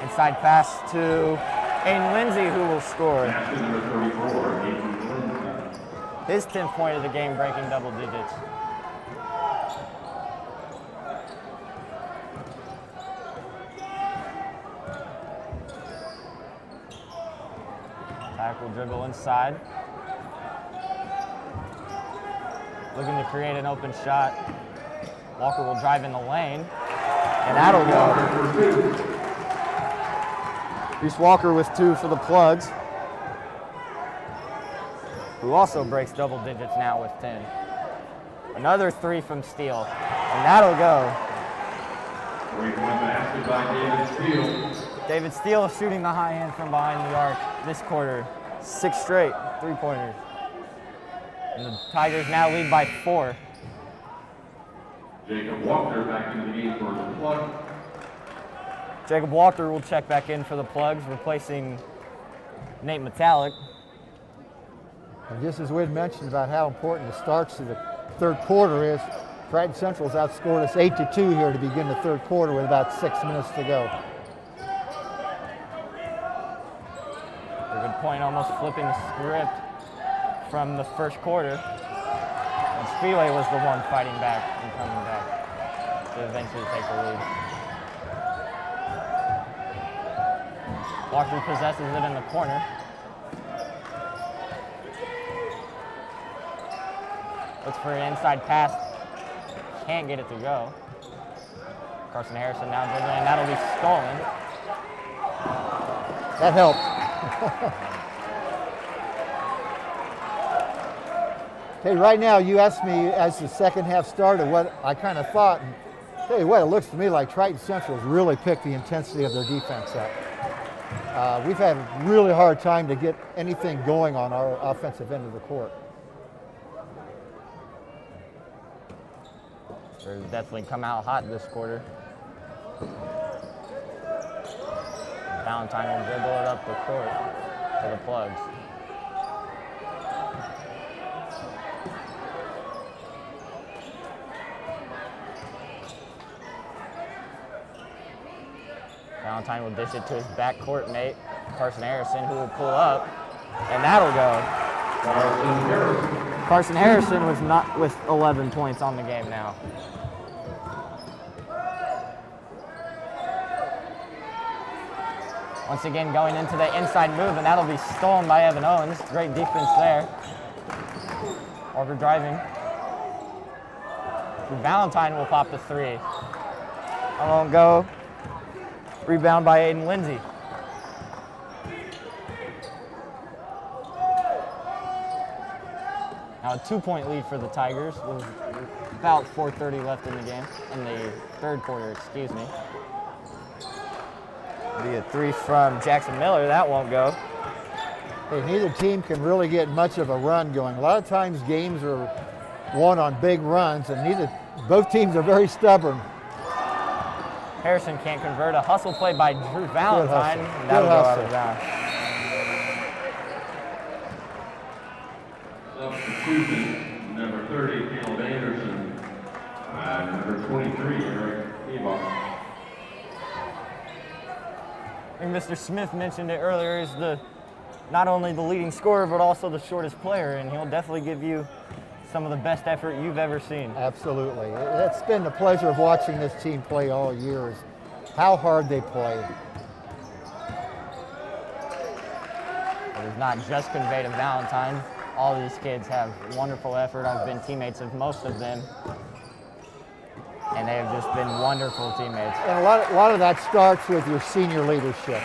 Inside pass to Aiden Lindsay, who will score. His 10th point of the game, breaking double digits. Tackle dribble inside. Looking to create an open shot. Walker will drive in the lane, and that'll go. Reese Walker with 2 for the Plugs, who also breaks double digits now with 10. Another 3 from Steele, and that'll go. 3-point basket by David Steele. David Steele shooting the high end from behind the arc this quarter. 6 straight 3-pointers. And the Tigers now lead by 4. Jacob Walker back in the game for the Plug. Jacob Walker will check back in for the Plugs, replacing Nate Metallic. And just as we had mentioned about how important the starts to the third quarter is, Triton Central's outscored us 8-2 here to begin the third quarter with about 6 minutes to go. A good point, almost flipping the script from the first quarter. And Speedway was the one fighting back and coming back to eventually take the lead. Walker possesses it in the corner. Looks for an inside pass. Can't get it to go. Carson Harrison now dribbling, and that'll be stolen. That helped. Okay, right now you asked me as the second half started what I kind of thought. And tell you what, it looks to me like Triton Central has really picked the intensity of their defense up. We've had a really hard time to get anything going on our offensive end of the court. They're definitely come out hot this quarter. Valentine will dribble it up the court to the Plugs. Valentine will dish it to his backcourt mate, Carson Harrison, who will pull up, and that'll go. Carson Harrison with 11 points on the game now. Once again, going into the inside move, and that'll be stolen by Evan Owens. Great defense there. Walker driving. Valentine will pop the three. I won't go. Rebound by Aiden Lindsay. Now a 2-point lead for the Tigers with about 4:30 left in the game, in the third quarter, excuse me. Be a three from Jackson Miller, that won't go. Hey, neither team can really get much of a run going. A lot of times games are won on big runs, and both teams are very stubborn. Harrison can't convert. A hustle play by Drew Valentine. And that'll go out of bounds. Substitution, number 30, Caleb Anderson. Number 23, Eric Ebach. I think Mr. Smith mentioned it earlier, is not only the leading scorer, but also the shortest player, and he'll definitely give you some of the best effort you've ever seen. Absolutely. It's been the pleasure of watching this team play all year, is how hard they play. It is not just conveyed to Valentine. All these kids have wonderful effort. I've been teammates of most of them, and they have just been wonderful teammates. And a lot of that starts with your senior leadership.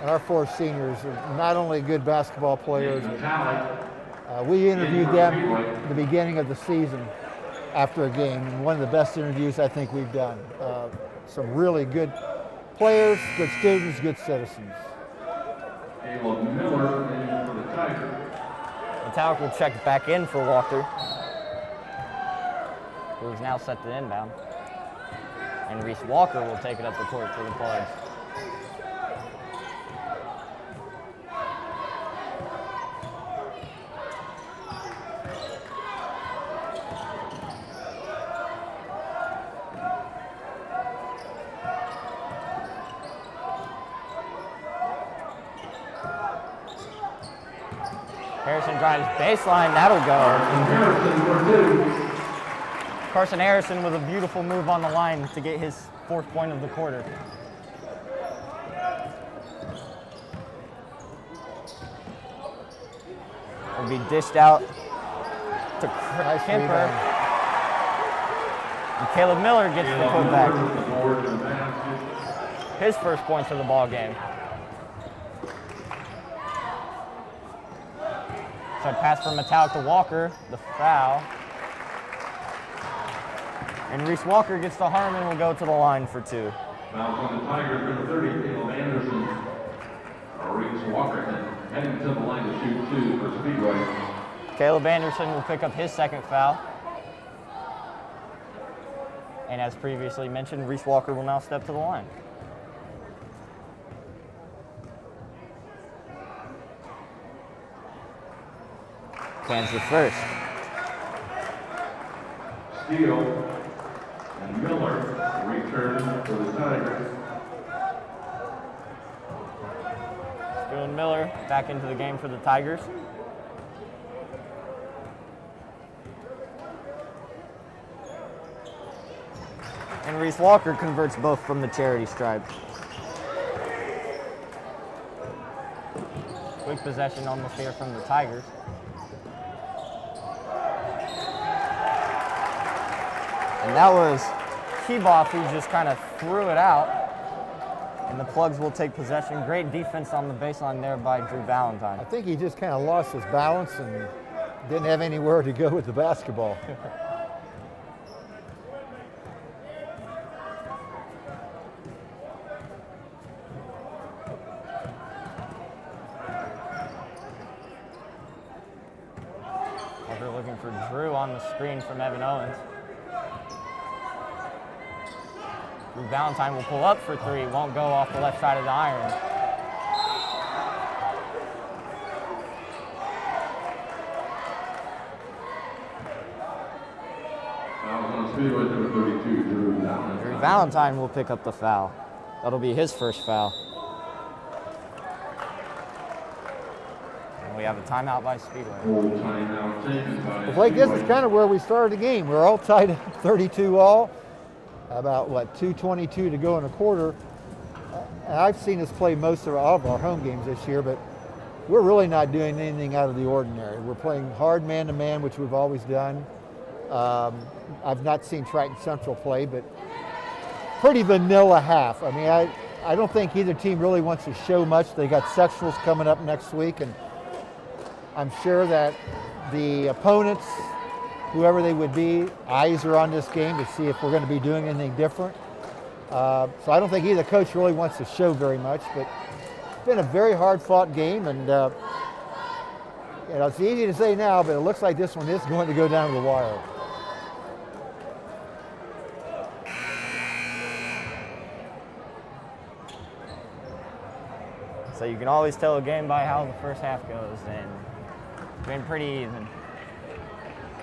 And our four seniors are not only good basketball players, we interviewed them at the beginning of the season after a game, and one of the best interviews I think we've done. Some really good players, good students, good citizens. Caleb Miller in for the Tigers. Metallic will check back in for Walker, who is now set to inbound. And Reese Walker will take it up the court for the Plugs. Harrison drives baseline, that'll go. Carson Harrison with a beautiful move on the line to get his fourth point of the quarter. Will be dished out to Kemper. And Caleb Miller gets the putback. His first points of the ball game. So pass from Metallic to Walker, the foul. And Reese Walker gets the harm and will go to the line for two. Foul on the Tigers, number 30, Caleb Anderson. Reese Walker heading to the line to shoot two for Speedway. Caleb Anderson will pick up his second foul. And as previously mentioned, Reese Walker will now step to the line. Kansas first. Steele and Miller return for the Tigers. Steele and Miller back into the game for the Tigers. And Reese Walker converts both from the charity stripe. Quick possession almost here from the Tigers. And that was Keboff who just kind of threw it out. And the Plugs will take possession. Great defense on the baseline there by Drew Valentine. I think he just kind of lost his balance and didn't have anywhere to go with the basketball. Walker looking for Drew on the screen from Evan Owens. Drew Valentine will pull up for three, won't go off the left side of the iron. Speedway number 32, Drew Valentine. Drew Valentine will pick up the foul. That'll be his first foul. And we have a timeout by Speedway. Timeout taken by Blake, this is Speedway. kind of where we started the game. We're all tied at 32 all. About, 2:22 to go in a quarter. And I've seen us play most of all of our home games this year, but we're really not doing anything out of the ordinary. We're playing hard man-to-man, which we've always done. I've not seen Triton Central play, but pretty vanilla half. I mean, I don't think either team really wants to show much. They got sectionals coming up next week, and I'm sure that the opponents, whoever they would be, eyes are on this game to see if we're going to be doing anything different. So I don't think either coach really wants to show very much, but it's been a very hard-fought game, and it's easy to say now, but it looks like this one is going to go down to the wire. So you can always tell a game by how the first half goes, and it's been pretty even,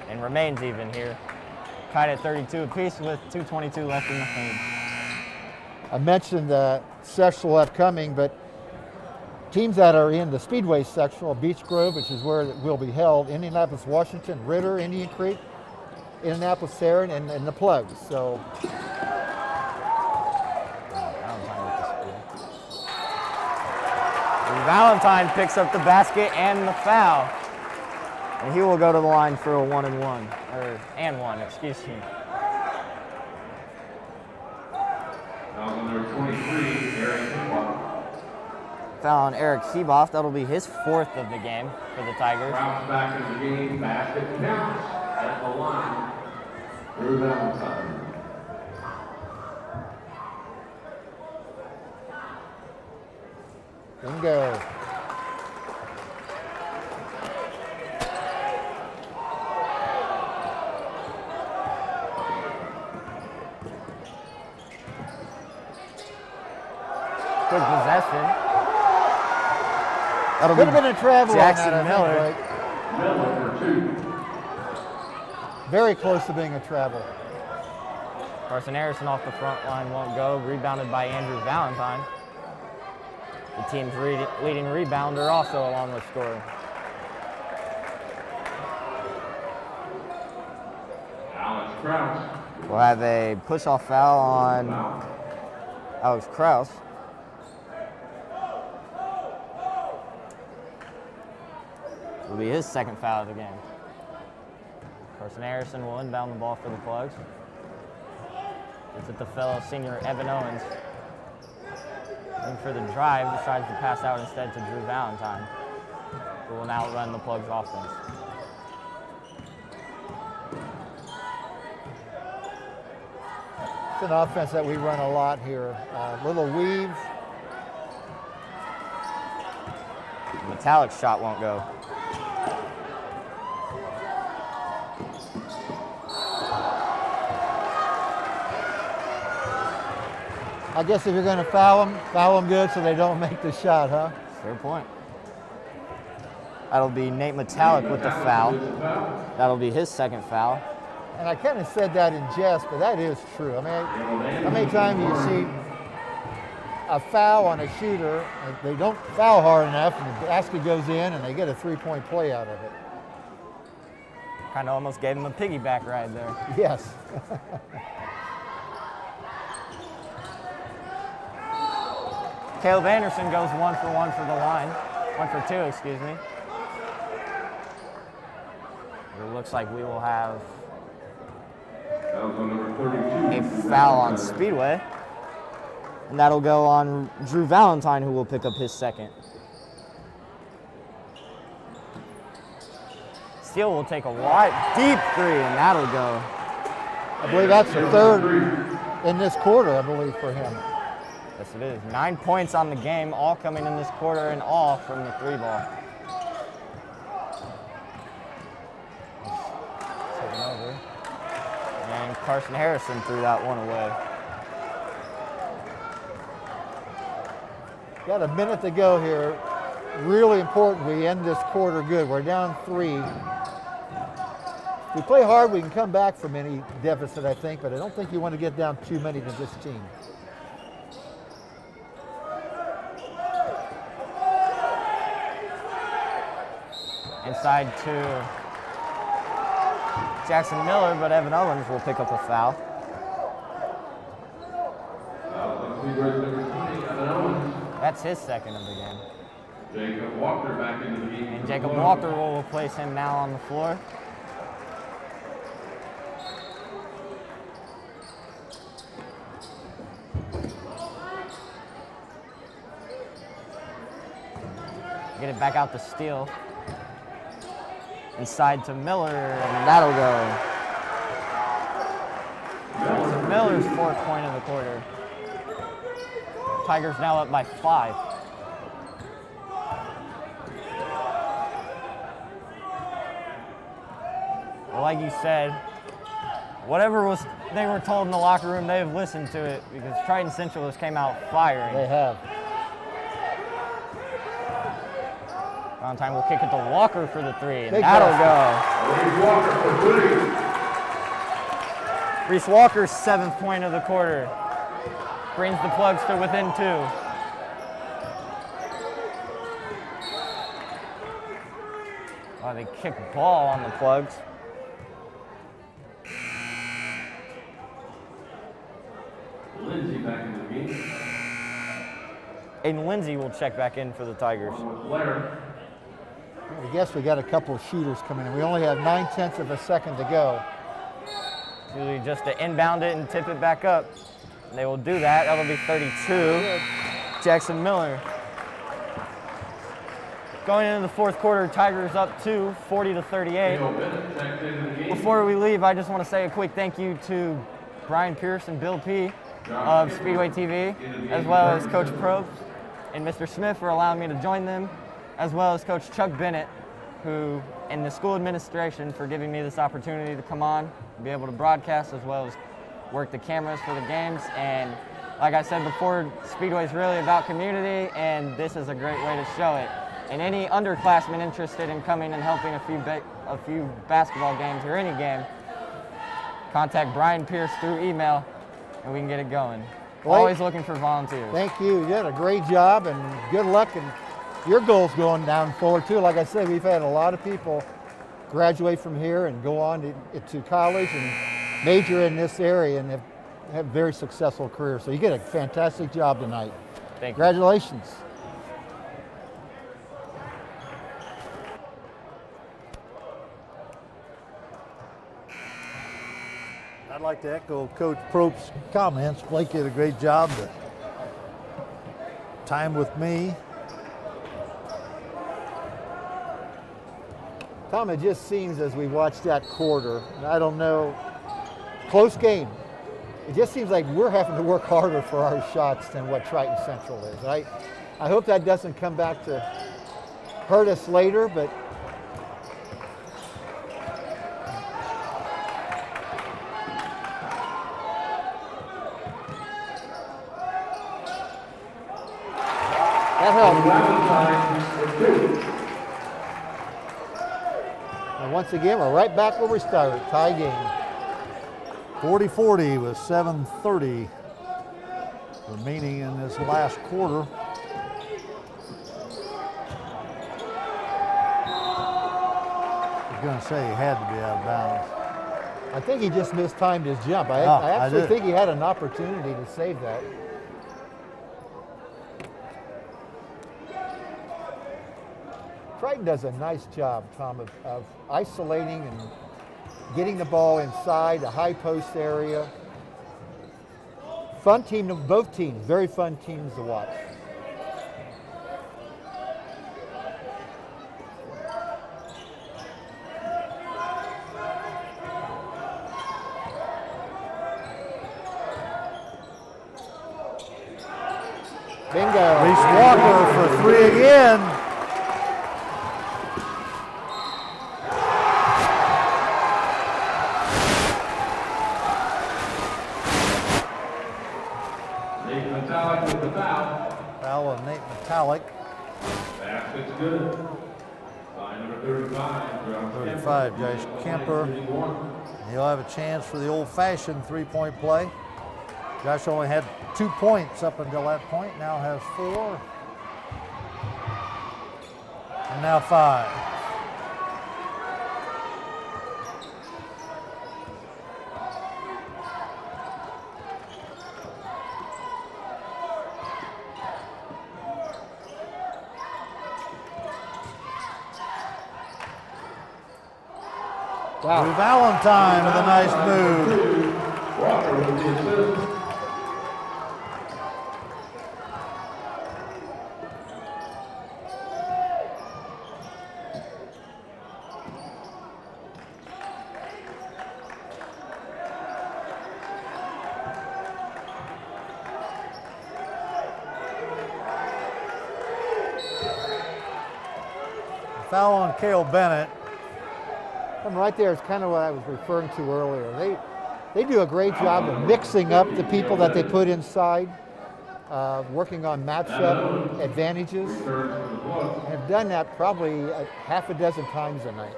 and remains even here. Tied at 32 apiece with 2:22 left in the game. I mentioned the sectional upcoming, but teams that are in the Speedway sectional, Beech Grove, which is where it will be held, Indianapolis, Washington, Ritter, Indian Creek, Indianapolis, Sarin, and the Plugs. So Valentine picks up the basket and the foul, and he will go to the line for a 1-and-1, and one, excuse me. Foul number 23, Eric Hickman. Foul on Eric Heboff. That'll be his fourth of the game for the Tigers. Bounce back in the game, basket counts at the line. Drew Valentine. bingo. Good possession. That'll Could have been a travel on Jackson that, I think, Miller. Blake. Miller for two. Very close to being a travel. Carson Harrison off the front line won't go. Rebounded by Andrew Valentine. The team's leading rebounder also along with scoring. Alex Krause. We'll have a push-off foul on Alex Krause. Will be his second foul of the game. Carson Harrison will inbound the ball for the Plugs. It's at the fellow senior Evan Owens. Looking for the drive, decides to pass out instead to Drew Valentine, who will now run the Plugs offense. It's an offense that we run a lot here. Little weave. Metallic shot won't go. I guess if you're going to foul them good so they don't make the shot, huh? Fair point. That'll be Nate Metallic with the foul. That'll be his second foul. And I kind of said that in jest, but that is true. I mean, how many times you see a foul on a shooter, and they don't foul hard enough, and the basket goes in, and they get a three-point play out of it. Kind of almost gave him a piggyback ride there. Yes. Caleb Anderson goes 1 for 1 for the line. 1 for 2, excuse me. It looks like we will have a foul on Speedway. And that'll go on Drew Valentine, who will pick up his second. Steele will take a wide, deep three, and that'll go. I believe that's the third in this quarter, I believe, for him. Yes, it is. 9 points on the game, all coming in this quarter and all from the three ball. Taking over. And Carson Harrison threw that one away. Got a minute to go here. Really important we end this quarter good. We're down 3. If we play hard, we can come back from any deficit, I think, but I don't think you want to get down too many to this team. Inside to Jackson Miller, but Evan Owens will pick up a foul. That's his second of the game. Jacob Walker back into the game. And Jacob Walker will replace him now on the floor. Get it back out to Steele. Inside to Miller, and that'll go. So Miller's 4th point of the quarter. Tigers now up by 5. Well, like you said, whatever they were told in the locker room, they've listened to it because Triton Central has came out firing. They have. Valentine will kick it to Walker for the 3, and Big that'll pass. go. Reese Walker's 7th point of the quarter. Brings the Plugs to within 2. Oh, they kick ball on the Plugs. Lindsay back into the game. Aiden Lindsay will check back in for the Tigers. Blair. I guess we got a couple of shooters coming in. We only have 9/10 of a second to go. Usually just to inbound it and tip it back up. And they will do that. That'll be 32. Jackson Miller. Going into the 4th quarter, Tigers up 2, 40-38. Before we leave, I just want to say a quick thank you to Brian Pierce and Bill P. of Speedway TV, as well as Coach Probst and Mr. Smith for allowing me to join them, as well as Coach Chuck Bennett, who, and the school administration for giving me this opportunity to come on, be able to broadcast, as well as work the cameras for the games. And like I said before, Speedway is really about community, and this is a great way to show it. And any underclassmen interested in coming and helping a few basketball games or any game, contact Brian Pierce through email, and we can get it going. Blake, always looking for volunteers. Thank you. You did a great job, and good luck. And your goal's going down forward too. Like I said, we've had a lot of people graduate from here and go on to college and major in this area and have very successful careers. So you did a fantastic job tonight. Thank you. Congratulations. I'd like to echo Coach Probst's comments. Blake did a great job. The time with me. Tom, it just seems as we watch that quarter, and I don't know, close game. It just seems like we're having to work harder for our shots than what Triton Central is. I hope that doesn't come back to hurt us later, but that helped. And once again, we're right back where we started, tie game. 40-40 with 7:30 remaining in this last quarter. I was going to say he had to be out of bounds. I think he just mistimed his jump. I actually think he had an opportunity to save that. Triton does a nice job, Tom, of isolating and getting the ball inside the high post area. Fun team, both teams, very fun teams to watch. Bingo. Reese Walker for three again. Metallic with the foul. Foul on Nate Metallic. Basket's good. By number 35, 35, Josh Kemper. He'll have a chance for the old-fashioned three-point play. Josh only had 2 points up until that point, now has 4. And now 5. Wow. Valentine with a nice move. Walker with the assist. Foul on Cale Bennett. And right there is kind of what I was referring to earlier. They do a great job of mixing up the people that they put inside, working on matchup advantages, and have done that probably half a dozen times a night.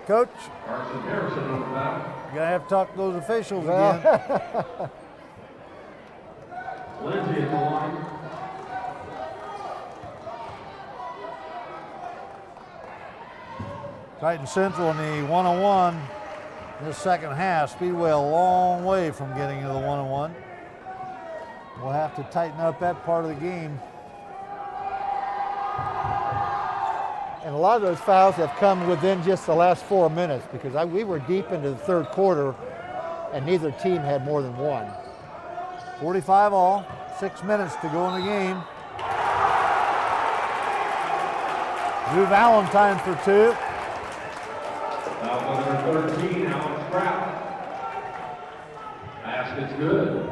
Coach, Carson Harrison on the foul. you're gonna have to talk to those officials again. Lindsay at the line. Triton Central in the 1-on-1 in the second half. Speedway a long way from getting to the 1-on-1. We'll have to tighten up that part of the game. And a lot of those fouls have come within just the last 4 minutes because we were deep into the third quarter and neither team had more than one. 45 all, 6 minutes to go in the game. Drew Valentine for 2. Foul number 13, Alex Pratt. Basket's good.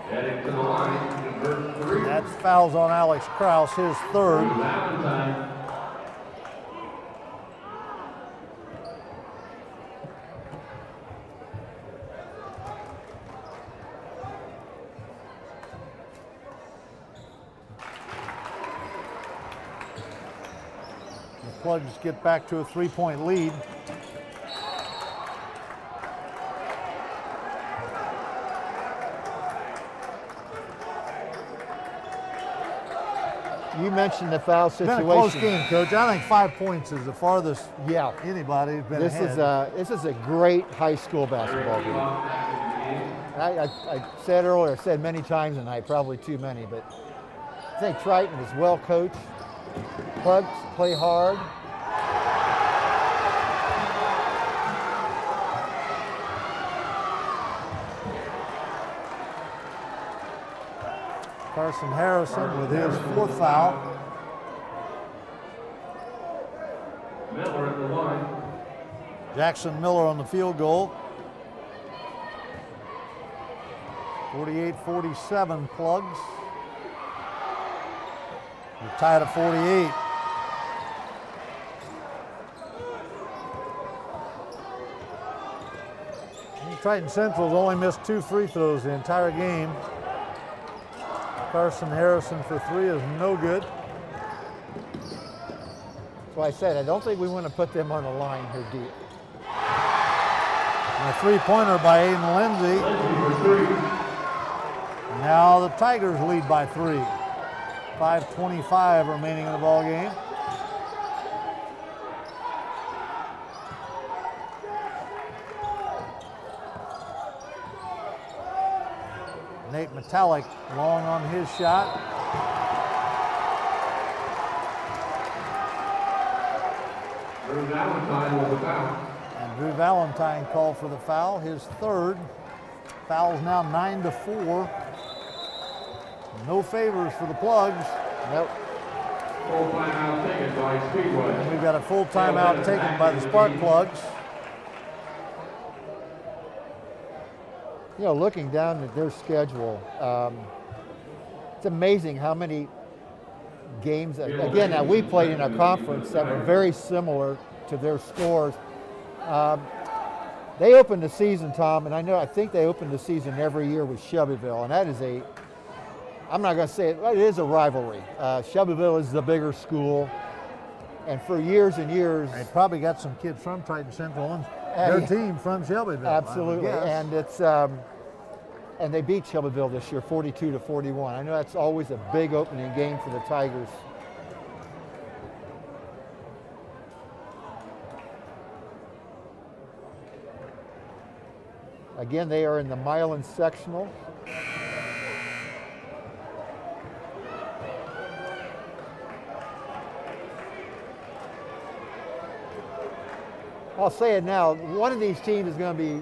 Heading to the line, convert 3. That's fouls on Alex Krause, his 3rd. Valentine. The Plugs get back to a 3-point lead. You mentioned the foul It's been situation. a close game, Coach. I think 5 points is the farthest Yeah. anybody's been This ahead. is a great high school basketball game. I said earlier, said many times tonight, probably too many, but I think Triton is well coached. Plugs play hard. Carson Harrison with his 4th foul. Miller at the line. Jackson Miller on the field goal. 48-47 Plugs. We're tied at 48. And Triton Central's only missed 2 free throws the entire game. Carson Harrison for 3 is no good. That's why I said I don't think we want to put them on the line here deep. And a 3-pointer by Aiden Lindsay. Now the Tigers lead by 3. 5:25 remaining in the ball game. Nate Metallic long on his shot. Drew Valentine with the foul. And Drew Valentine called for the foul, his 3rd. Foul's now 9-4. No favors for the Plugs. Nope. Full timeout taken by Speedway. And we've got a full timeout taken by the Sparkplugs. You know, looking down at their schedule, it's amazing how many games, again, that we played in our conference that were very similar to their scores. They opened the season, Tom, and I think they opened the season every year with Shelbyville, and that is I'm not going to say it, but it is a rivalry. Shelbyville is the bigger school, and for years and years. They probably got some kids from Triton Central and their team from Shelbyville. Absolutely, and it's and they beat Shelbyville this year, 42-41. I know that's always a big opening game for the Tigers. Again, they are in the Milan sectional. I'll say it now, one of these teams is going to be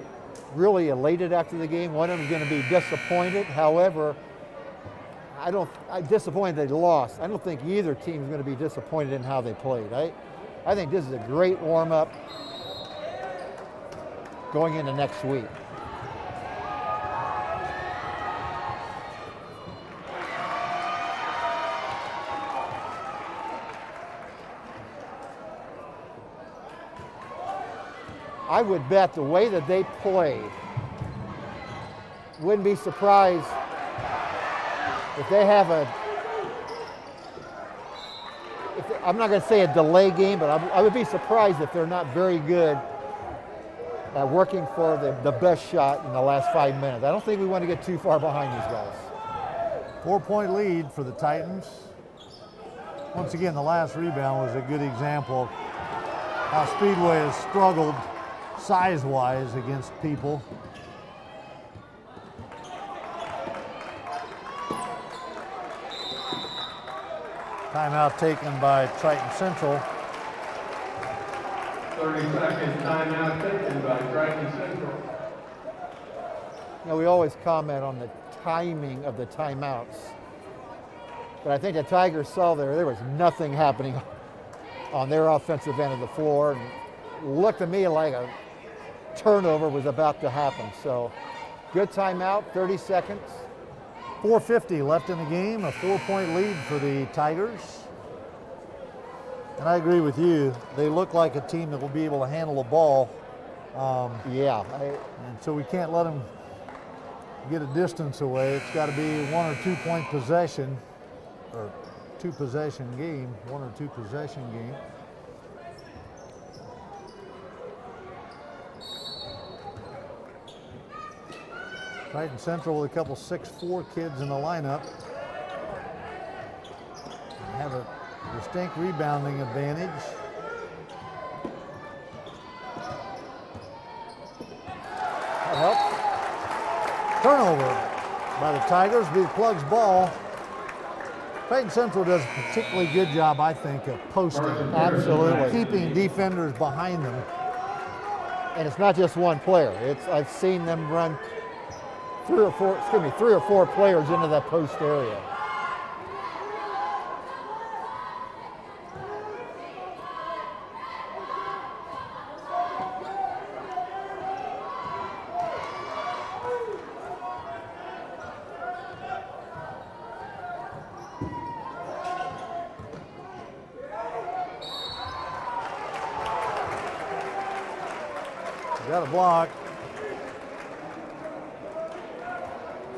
really elated after the game. One of them is going to be disappointed. However, I'm disappointed they lost. I don't think either team is going to be disappointed in how they played. I think this is a great warm-up going into next week. I would bet the way that they played, wouldn't be surprised if they have I'm not going to say a delay game, but I would be surprised if they're not very good at working for the best shot in the last 5 minutes. I don't think we want to get too far behind these guys. 4-point lead for the Titans. Once again, the last rebound was a good example of how Speedway has struggled size-wise against people. Timeout taken by Triton Central. 30-second timeout taken by Triton Central. We always comment on the timing of the timeouts, but I think the Tigers saw there was nothing happening on their offensive end of the floor, and it looked to me like a turnover was about to happen. So good timeout, 30 seconds. 4:50 left in the game, a 4-point lead for the Tigers. And I agree with you. They look like a team that will be able to handle the ball. And so we can't let them get a distance away. It's got to be 1 or 2 point possession, or 2 possession game, 1 or 2 possession game. Triton Central with a couple 6'4" kids in the lineup. They have a distinct rebounding advantage. That helps. Turnover by the Tigers, be Plug's ball. Triton Central does a particularly good job, I think, of posting. Absolutely. Keeping defenders behind them. And it's not just one player. I've seen them run 3 or 4 players into that post area. Got a block.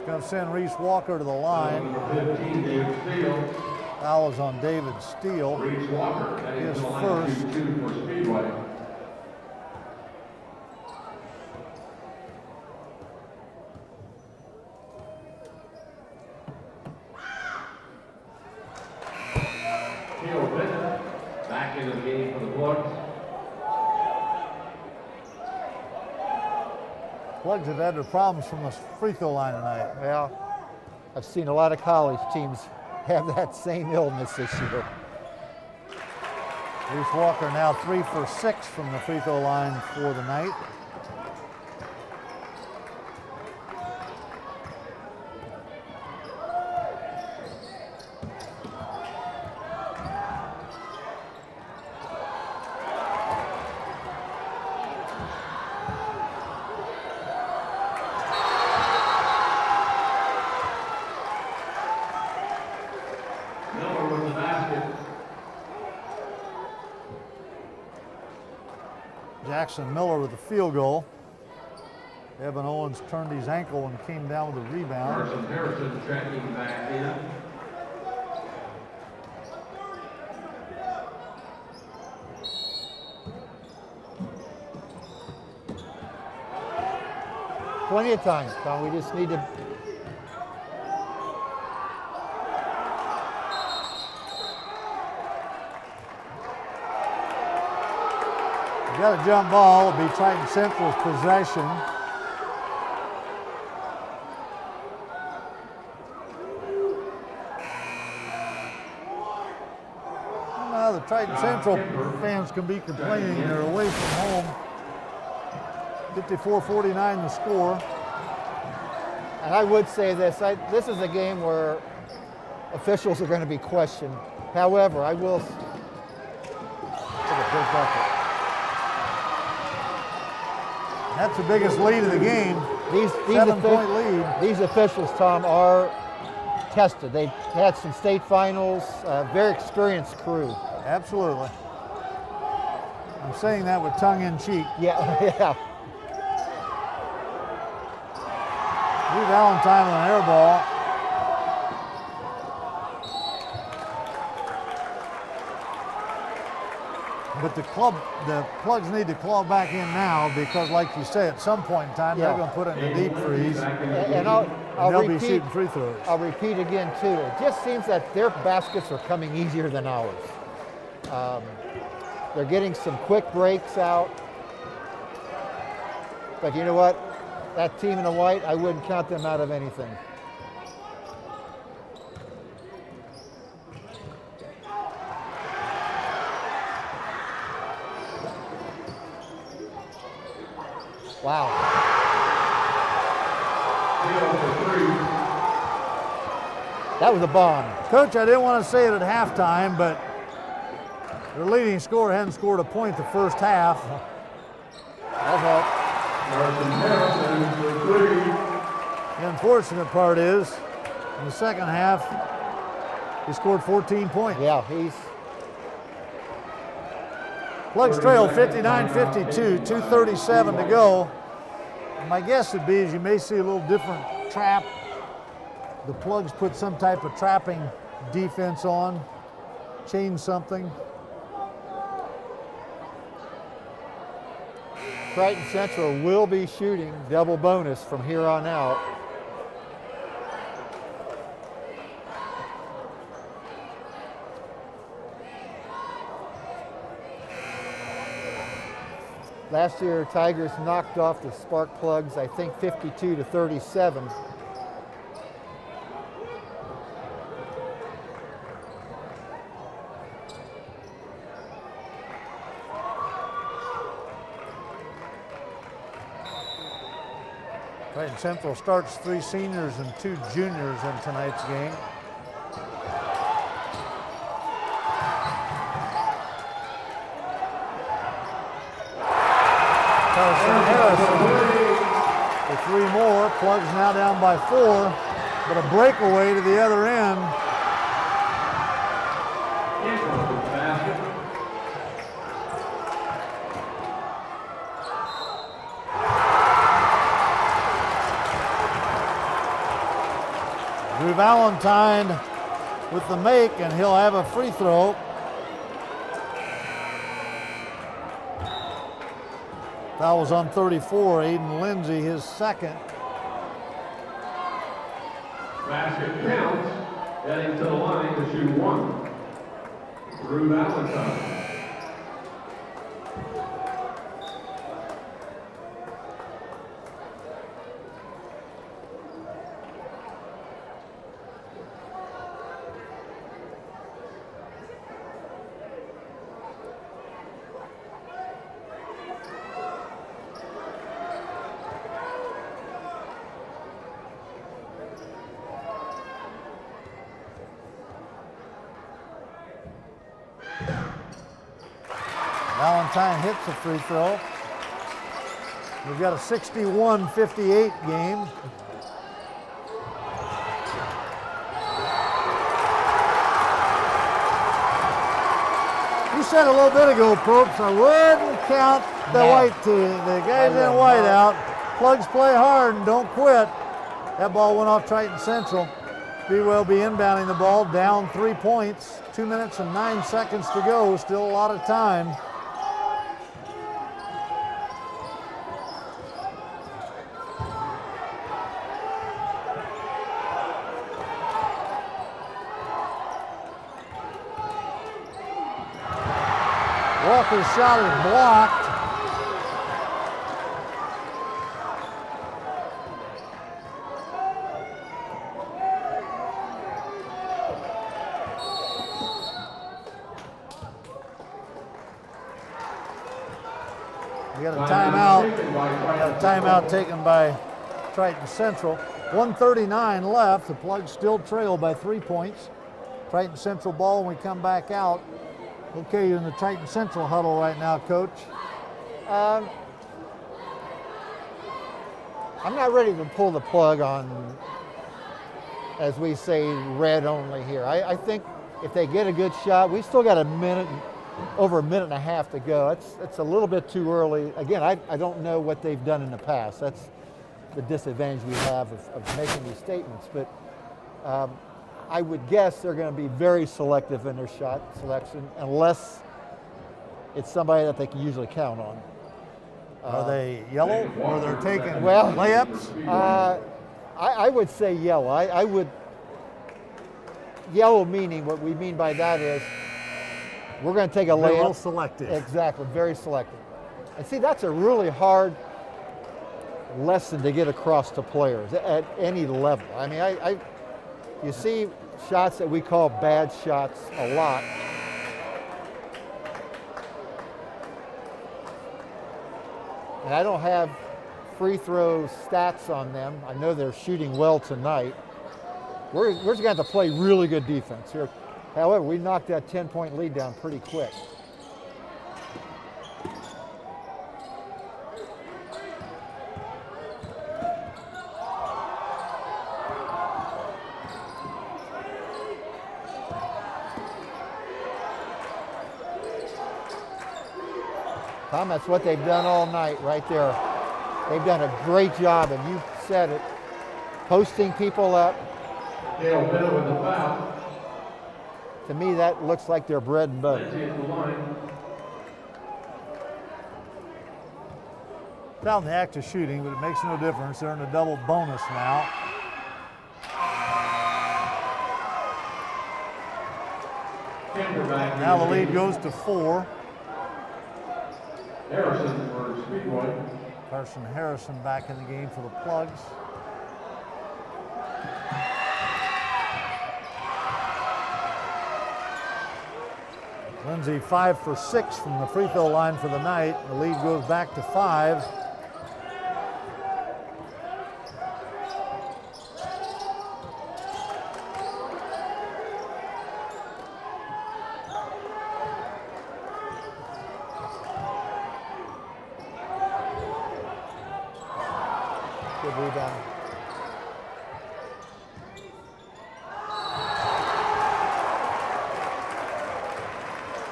Going to send Reese Walker to the line. 15, David Steele. Foul is on David Steele. Reese Walker, His the line first. 2 for Speedway. Theo Bennett back into the game for the Plugs. Plugs have had their problems from the free throw line tonight. Well, I've seen a lot of college teams have that same illness this year. Reese Walker now 3 for 6 from the free throw line for the night. Miller with the basket. Jackson Miller with the field goal. Evan Owens turned his ankle and came down with a rebound. Carson Harrison checking back in. Plenty of time, Tom. We just need to. You got a jump ball. It'll be Triton Central's possession. Now the Triton Central fans can be complaining they're away from home. 54-49 the score. And I would say this, this is a game where officials are going to be questioned. However, I will take a big bucket. That's the biggest lead of the game. These 7-point lead. These officials, Tom, are tested. They've had some state finals, very experienced crew. Absolutely. I'm saying that with tongue in cheek. Yeah, yeah. Valentine on an air ball. But the Plugs need to claw back in now because, like you say, at some point in time, they're going to put it in a deep freeze. And they'll be shooting free throws. I'll repeat again, too. It just seems that their baskets are coming easier than ours. They're getting some quick breaks out. But you know what? That team in the white, I wouldn't count them out of anything. Wow. That was a bomb. Coach, I didn't want to say it at halftime, but their leading scorer hadn't scored a point the first half. That helped. The unfortunate part is, in the second half, he scored 14 points. Yeah, he's... Plugs trail 59-52, 2:37 to go. My guess would be is you may see a little different trap. The Plugs put some type of trapping defense on, change something. Triton Central will be shooting double bonus from here on out. Last year, Tigers knocked off the Sparkplugs, I think 52-37. Triton Central starts 3 seniors and 2 juniors in tonight's game. Carson Harrison with 3 more. Plugs now down by 4, but a breakaway to the other end. Valentine with the make, and he'll have a free throw. Foul was on 34, Aiden Lindsay, his second. Basket counts, heading to the line to shoot 1. Drew Valentine. Valentine hits a free throw. We've got a 61-58 game. You said a little bit ago, Probst, I wouldn't count the white team. The guys in white out. Plugs play hard and don't quit. That ball went off Triton Central. Speedway will be inbounding the ball, down 3 points. 2 minutes and 9 seconds to go. Still a lot of time. Walker's shot is blocked. We got a timeout. Got a timeout taken by Triton Central. 1:39 left. The Plugs still trail by 3 points. Triton Central ball when we come back out. Okay, you're in the Triton Central huddle right now, Coach. I'm not ready to pull the plug on, as we say, red only here. I think if they get a good shot, we still got over a minute and a half to go. It's a little bit too early. Again, I don't know what they've done in the past. That's the disadvantage we have of making these statements. But I would guess they're going to be very selective in their shot selection unless it's somebody that they can usually count on. Are they yellow or they're taking layups? I would say yellow. I would, yellow meaning what we mean by that is we're going to take a layup. Real selective. Exactly, very selective. And see, that's a really hard lesson to get across to players at any level. I mean, you see shots that we call bad shots a lot. And I don't have free throw stats on them. I know they're shooting well tonight. We're just going to have to play really good defense here. However, we knocked that 10-point lead down pretty quick. Tom, that's what they've done all night right there. They've done a great job, and you said it, posting people up. Dale Bennett with the foul. To me, that looks like their bread and butter. Foul in the act of shooting, but it makes no difference. They're in a double bonus now. Now the lead goes to 4. Harrison for Speedway. Carson Harrison back in the game for the Plugs. Lindsay 5 for 6 from the free throw line for the night. The lead goes back to 5. Good rebound.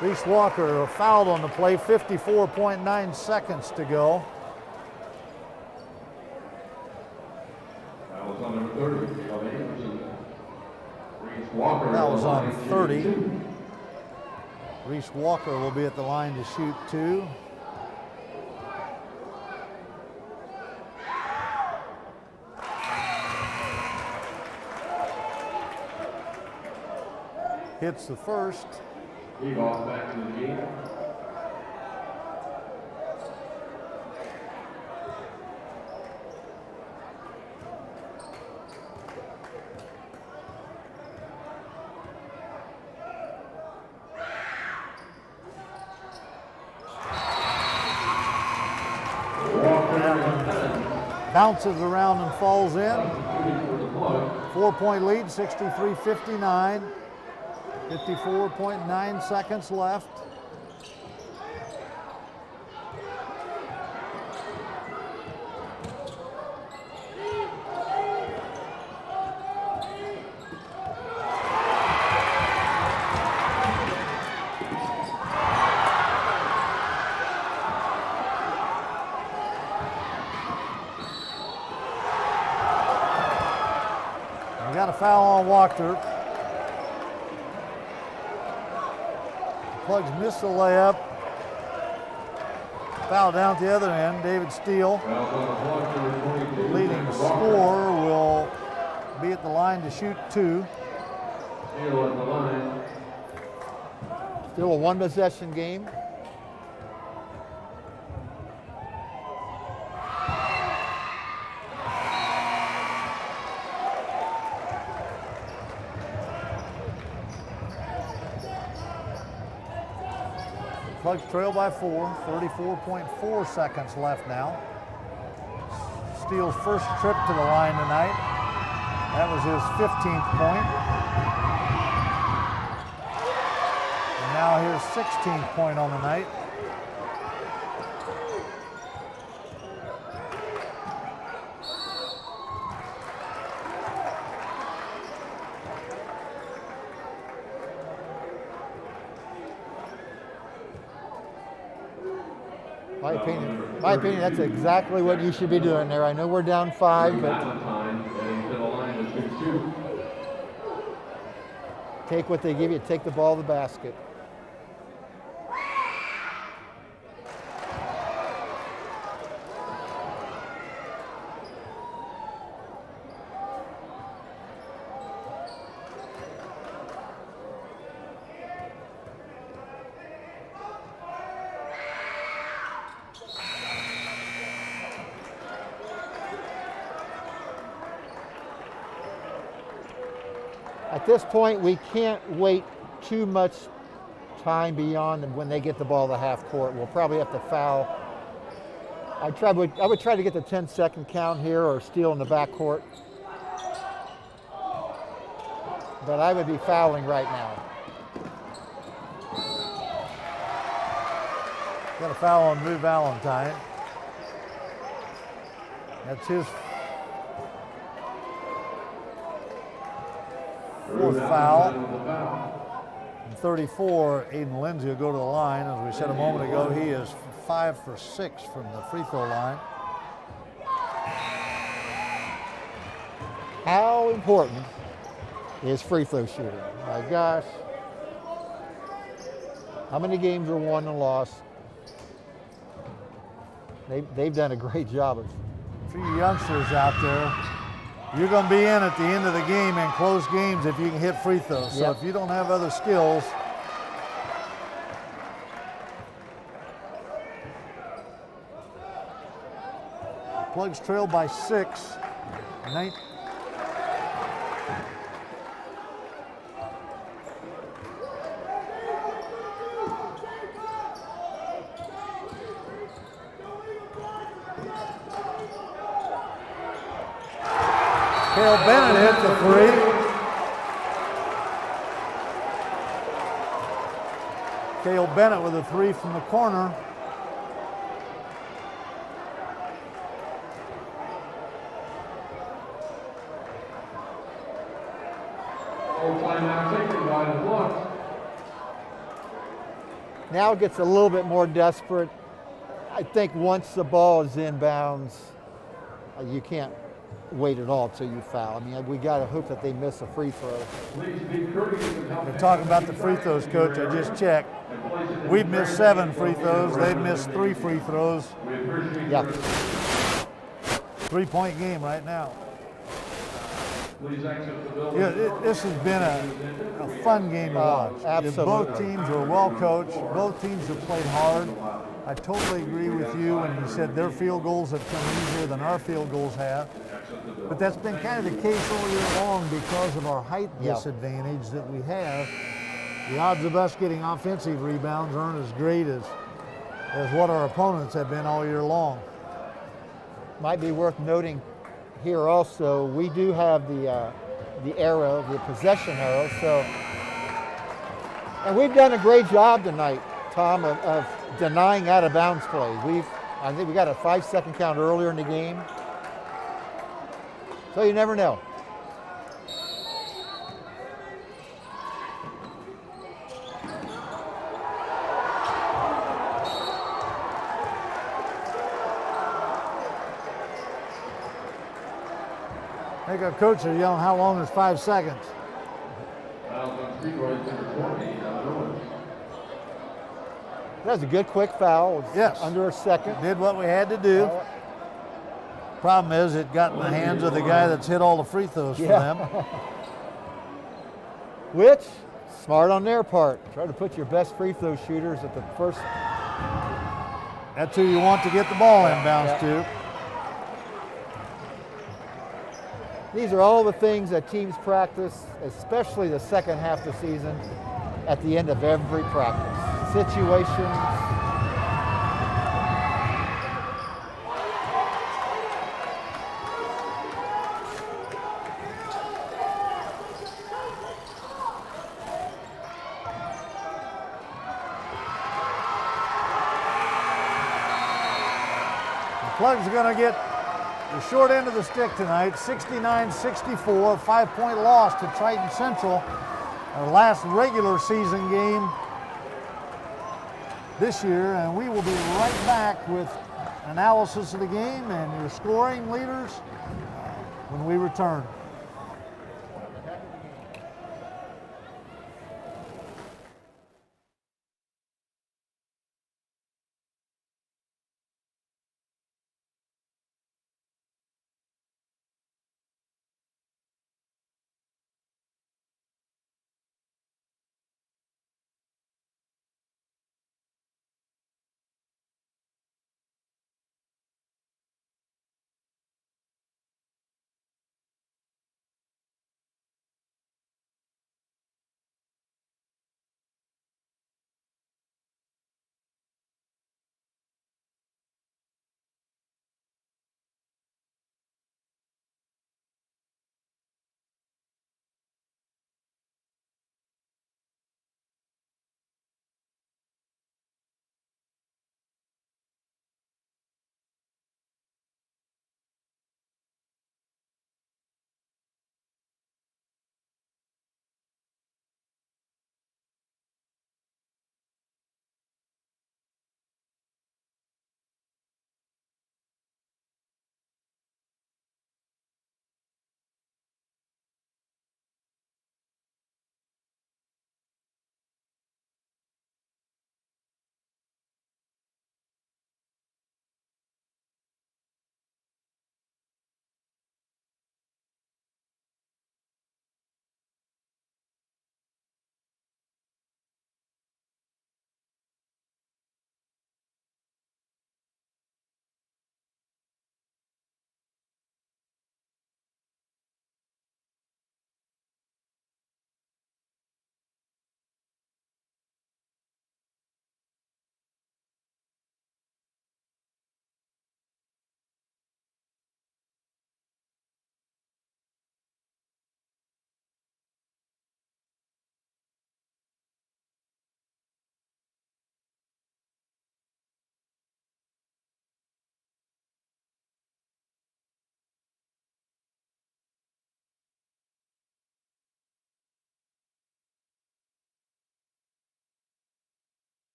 Reese Walker fouled on the play, 54.9 seconds to go. That was on number 30 of Anderson. Reese Walker. That was on 30. Reese Walker will be at the line to shoot 2. Hits the first. Lead off back to the game. Bounces around and falls in. 4-point lead, 63-59. 54.9 seconds left. Got a foul on Wachter. Plugs missed the layup. Foul down at the other end. David Steele, leading scorer, will be at the line to shoot 2. Still a one-possession game. Plugs trail by 4, 34.4 seconds left now. Steele's first trip to the line tonight. That was his 15th point. And now his 16th point on the night. My opinion, that's exactly what you should be doing there. I know we're down 5, but Valentine heading to the line to shoot 2. take what they give you. Take the ball to the basket. At this point, we can't wait too much time beyond when they get the ball to half court. We'll probably have to foul. I would try to get the 10-second count here or steal in the backcourt. But I would be fouling right now. Got a foul on Lou Valentine. That's his fourth foul. And 34, Aiden Lindsay will go to the line. As we said a moment ago, he is 5 for 6 from the free throw line. How important is free throw shooting? My gosh. How many games are won and lost? They've done a great job of. For you youngsters out there, you're going to be in at the end of the game in close games if you can hit free throws. So Yep. if you don't have other skills, Plugs trail by 6. Cale Bennett hit the 3. Cale Bennett with a 3 from the corner. Now it gets a little bit more desperate. I think once the ball is inbounds, you can't wait at all till you foul. I mean, we got to hope that they miss a free throw. We're talking about the free throws, Coach. I just checked. We've missed 7 free throws. They've missed 3 free throws. Yeah. 3-point game right now. Yeah, this has been a fun game to watch. Absolutely. Both teams are well coached. Both teams have played hard. I totally agree with you when you said their field goals have come easier than our field goals have. But that's been kind of the case all year long because of our height disadvantage that we have. The odds of us getting offensive rebounds aren't as great as what our opponents have been all year long. Might be worth noting here also, we do have the arrow, the possession arrow. So, and we've done a great job tonight, Tom, of denying out of bounds plays. I think we got a 5-second count earlier in the game. So you never know. I think our coach is yelling how long is 5 seconds. Valentine Speedway, number 20, Owens. That was a good quick foul. It was Yes. under a second. Did what we had to do. Problem is, it got in the hands of the guy that's hit all the free throws for them. Which, smart on their part. Try to put your best free throw shooters at the first. That's who you want to get the ball inbounds to. These are all the things that teams practice, especially the second half of the season, at the end of every practice. Situations. Plugs are going to get the short end of the stick tonight, 69-64, 5-point loss to Triton Central. Our last regular season game this year, and we will be right back with analysis of the game and your scoring leaders when we return.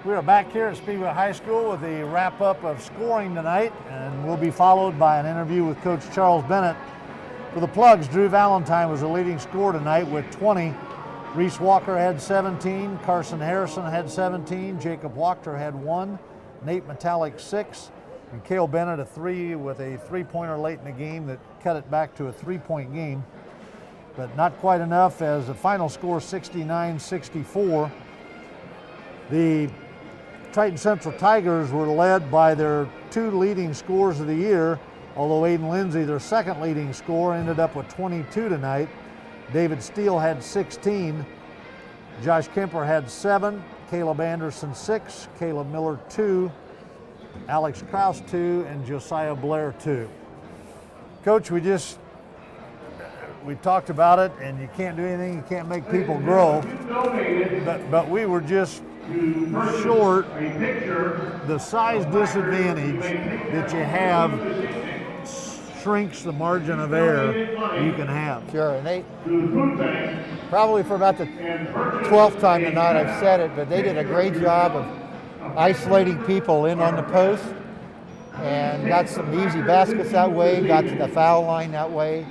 We are back here at Speedway High School with the wrap-up of scoring tonight, and we'll be followed by an interview with Coach Charles Bennett. For the Plugs, Drew Valentine was the leading scorer tonight with 20. Reese Walker had 17, Carson Harrison had 17, Jacob Wachter had 1, Nate Metallic 6, and Cale Bennett a 3 with a three-pointer late in the game that cut it back to a three-point game. But not quite enough, as the final score 69-64. The Triton Central Tigers were led by their 2 leading scorers of the year, although Aiden Lindsay, their second leading scorer, ended up with 22 tonight. David Steele had 16, Josh Kemper had 7, Caleb Anderson 6, Caleb Miller 2, Alex Kraus 2, and Josiah Blair 2. Coach, we talked about it, and you can't do anything, you can't make people grow, but we were just short. The size disadvantage that you have shrinks the margin of error you can have. Sure, and they probably for about the 12th time tonight I've said it, but they did a great job of isolating people in on the post and got some easy baskets that way, got to the foul line that way.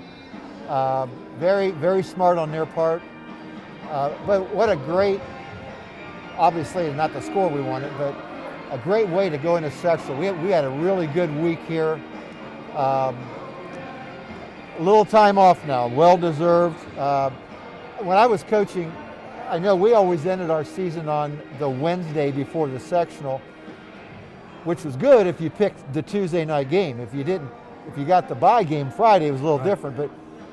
Very, very smart on their part. But what a great, obviously not the score we wanted, but a great way to go into sectional. We had a really good week here. A little time off now, well deserved. When I was coaching, I know we always ended our season on the Wednesday before the sectional, which was good if you picked the Tuesday night game. If you didn't, if you got the bye game Friday, it was a little different, but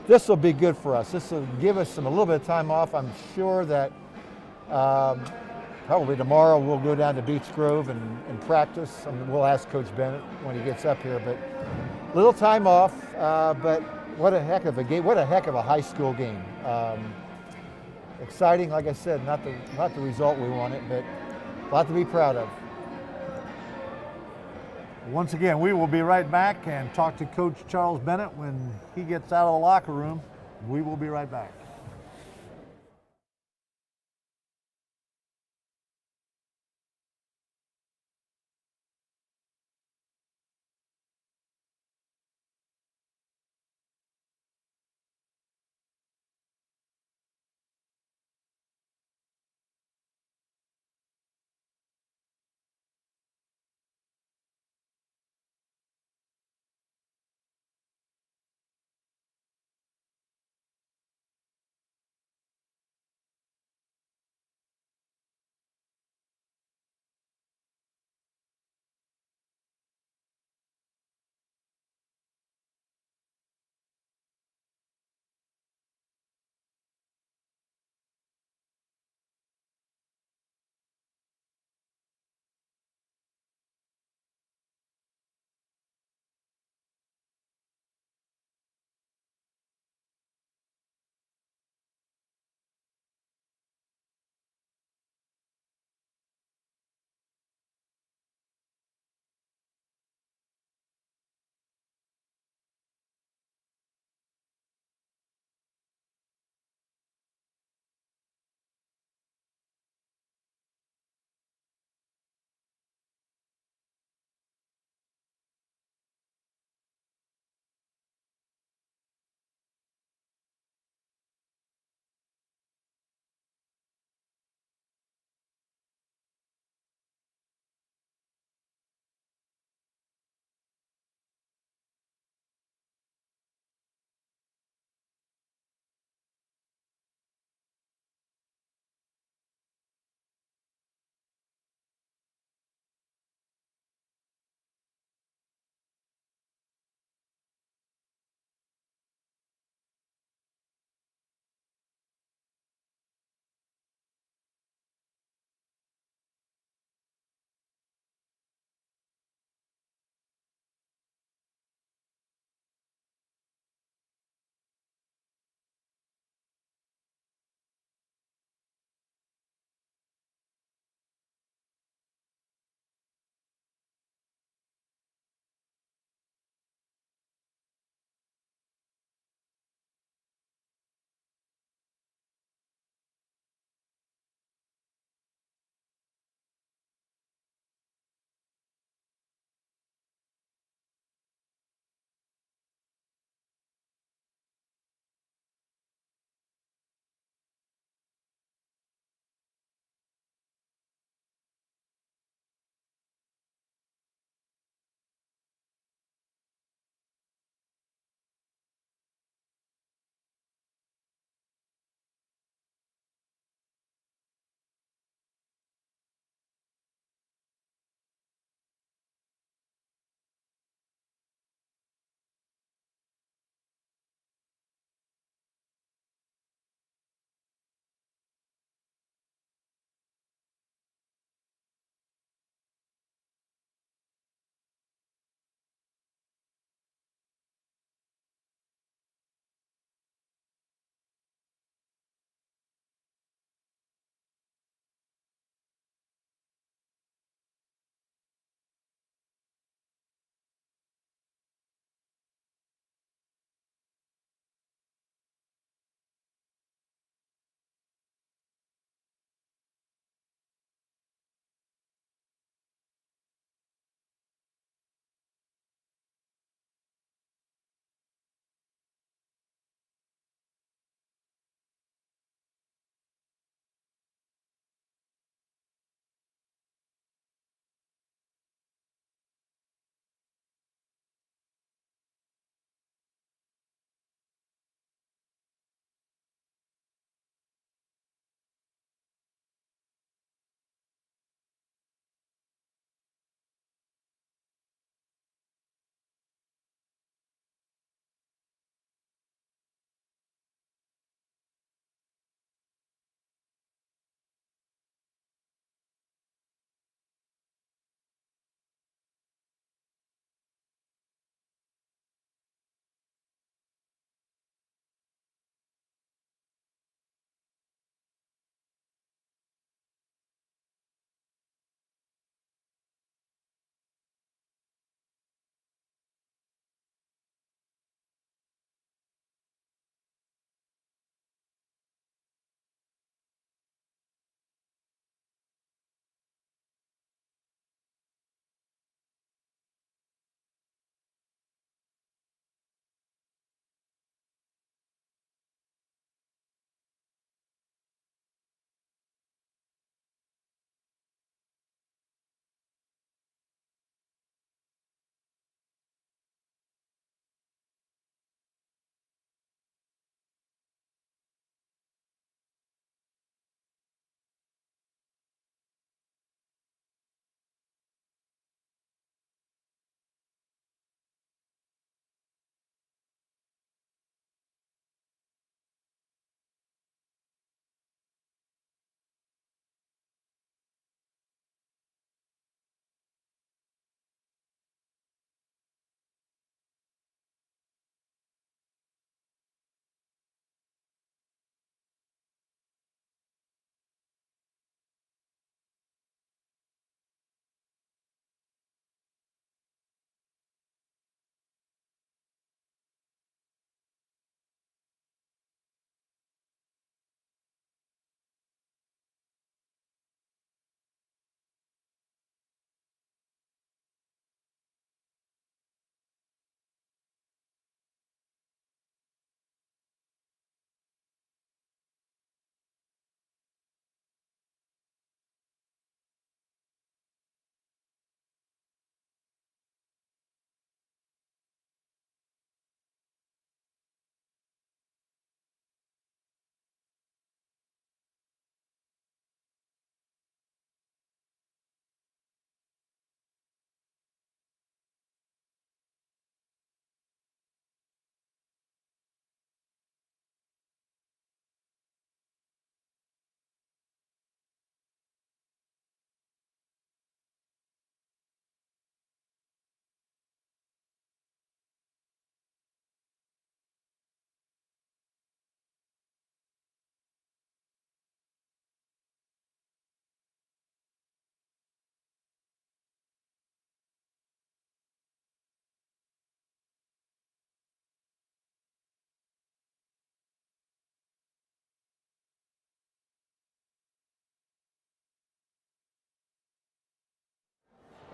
this will be good for us. This will give us a little bit of time off. I'm sure that probably tomorrow we'll go down to Beach Grove and practice. I mean, we'll ask Coach Bennett when he gets up here, but a little time off, but what a heck of a game, what a heck of a high school game. Exciting, like I said, not the result we wanted, but a lot to be proud of. Once again, we will be right back and talk to Coach Charles Bennett when he gets out of the locker room. We will be right back.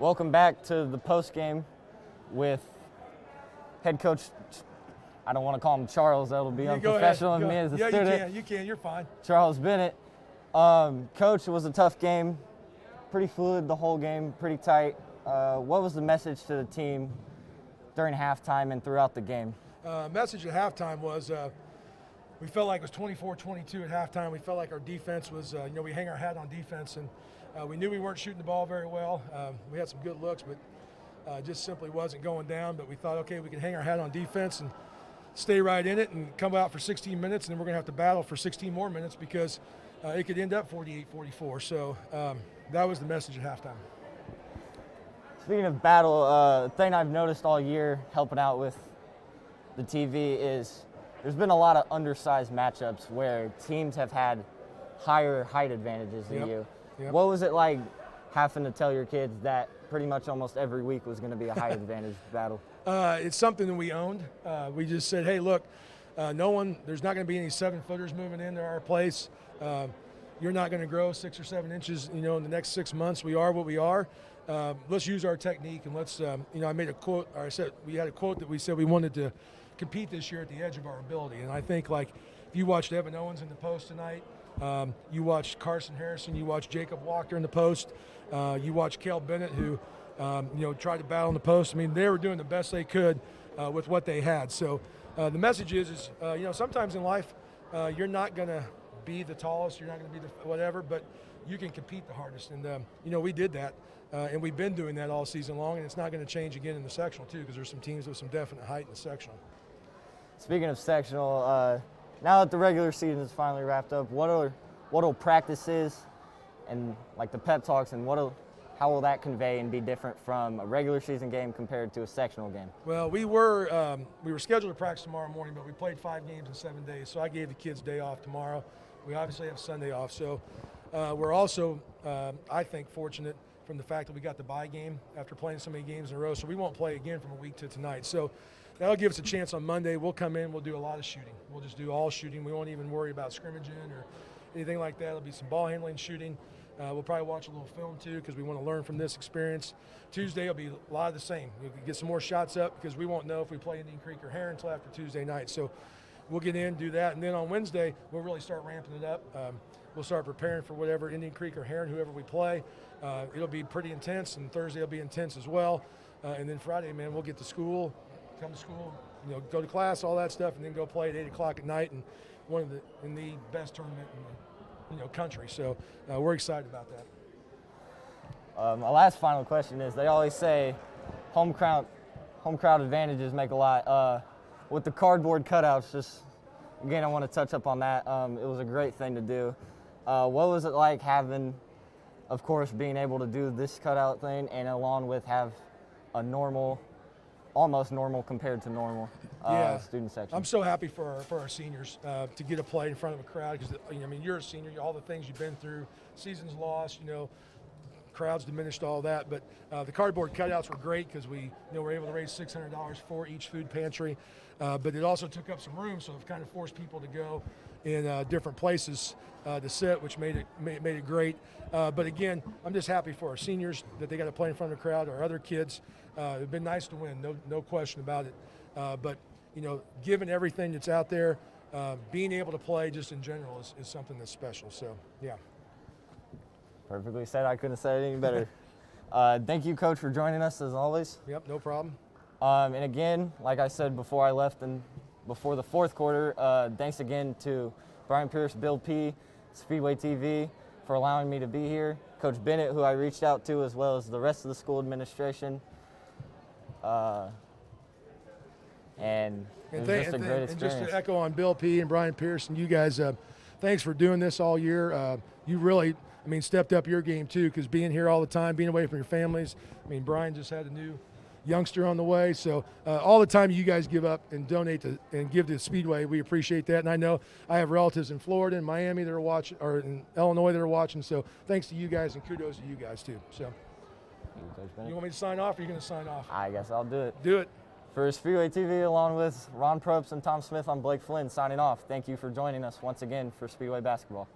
Welcome back to the post game with head coach, I don't want to call him Charles, that'll be unprofessional of me as a student. Yeah, you can, you're fine. Charles Bennett. Coach, it was a tough game, pretty fluid the whole game, pretty tight. What was the message to the team during halftime and throughout the game? Message at halftime was we felt like it was 24-22 at halftime. We felt like our defense was, we hang our hat on defense, and we knew we weren't shooting the ball very well. We had some good looks, but just simply wasn't going down. But we thought, okay, we can hang our hat on defense and stay right in it and come out for 16 minutes, and then we're going to have to battle for 16 more minutes because it could end up 48-44. So that was the message at halftime. Speaking of battle, a thing I've noticed all year helping out with the TV is there's been a lot of undersized matchups where teams have had higher height advantages than you. Yep. What was it like having to tell your kids that pretty much almost every week was going to be a height advantage battle? It's something that we owned. We just said, hey, look, there's not going to be any 7-footers moving into our place. You're not going to grow 6 or 7 inches, in the next 6 months. We are what we are. Let's use our technique, and let's, I made a quote, or I said, we had a quote that we said we wanted to compete this year at the edge of our ability. And I think, like, if you watched Evan Owens in the post tonight, you watched Carson Harrison, you watched Jacob Walker in the post, you watched Kel Bennett, who, tried to battle in the post. I mean, they were doing the best they could with what they had. So the message is sometimes in life, you're not going to be the tallest, you're not going to be the whatever, but you can compete the hardest. And, we did that. And we've been doing that all season long, and it's not going to change again in the sectional, too, because there's some teams with some definite height in the sectional. Speaking of sectional, now that the regular season is finally wrapped up, what'll practices and like the pep talks and how will that convey and be different from a regular season game compared to a sectional game? Well, we were scheduled to practice tomorrow morning, but we played 5 games in 7 days, so I gave the kids day off tomorrow. We obviously have Sunday off, so we're also, I think, fortunate from the fact that we got the bye game after playing so many games in a row, so we won't play again from a week to tonight. So that'll give us a chance on Monday. We'll come in, we'll do a lot of shooting. We'll just do all shooting. We won't even worry about scrimmaging or anything like that. It'll be some ball handling shooting. We'll probably watch a little film too because we want to learn from this experience. Tuesday will be a lot of the same. We'll get some more shots up because we won't know if we play Indian Creek or Hare until after Tuesday night. So we'll get in, do that, and then on Wednesday we'll really start ramping it up. We'll start preparing for whatever Indian Creek or Hare, whoever we play. It'll be pretty intense, and Thursday will be intense as well. And then Friday, man, we'll get to school, come to school, go to class, all that stuff, and then go play at 8 o'clock at night in the best tournament in the country. So we're excited about that. My last final question is, they always say home crowd advantages make a lot. With the cardboard cutouts, just again, I want to touch up on that. It was a great thing to do. What was it like having, of course, being able to do this cutout thing and along with have a normal, almost normal compared to normal student section? I'm so happy for our seniors to get a play in front of a crowd because, you're a senior, all the things you've been through, seasons lost, crowds diminished, all that. But the cardboard cutouts were great because we were able to raise $600 for each food pantry. But it also took up some room, so it kind of forced people to go in different places to sit, which made it great. But again, I'm just happy for our seniors that they got to play in front of a crowd. Our other kids, it'd been nice to win, no question about it. But given everything that's out there, being able to play just in general is something that's special. So yeah. Perfectly said. I couldn't have said it any better. Thank you, Coach, for joining us as always. Yep, no problem. And again, like I said before I left and before the fourth quarter, thanks again to Brian Pierce, Bill P., Speedway TV for allowing me to be here. Coach Bennett, who I reached out to, as well as the rest of the school administration. And it was just a great experience. And just to echo on Bill P. and Brian Pierce and you guys, thanks for doing this all year. You really, stepped up your game too, because being here all the time, being away from your families. Brian just had a new youngster on the way, so all the time you guys give up and donate to and give to Speedway, we appreciate that. And I know I have relatives in Florida and Miami that are watching, or in Illinois that are watching, so thanks to you guys and kudos to you guys too. So you want me to sign off, or are you going to sign off? I guess I'll do it. Do it. For Speedway TV, along with Ron Probst and Tom Smith, I'm Blake Flynn signing off. Thank you for joining us once again for Speedway Basketball.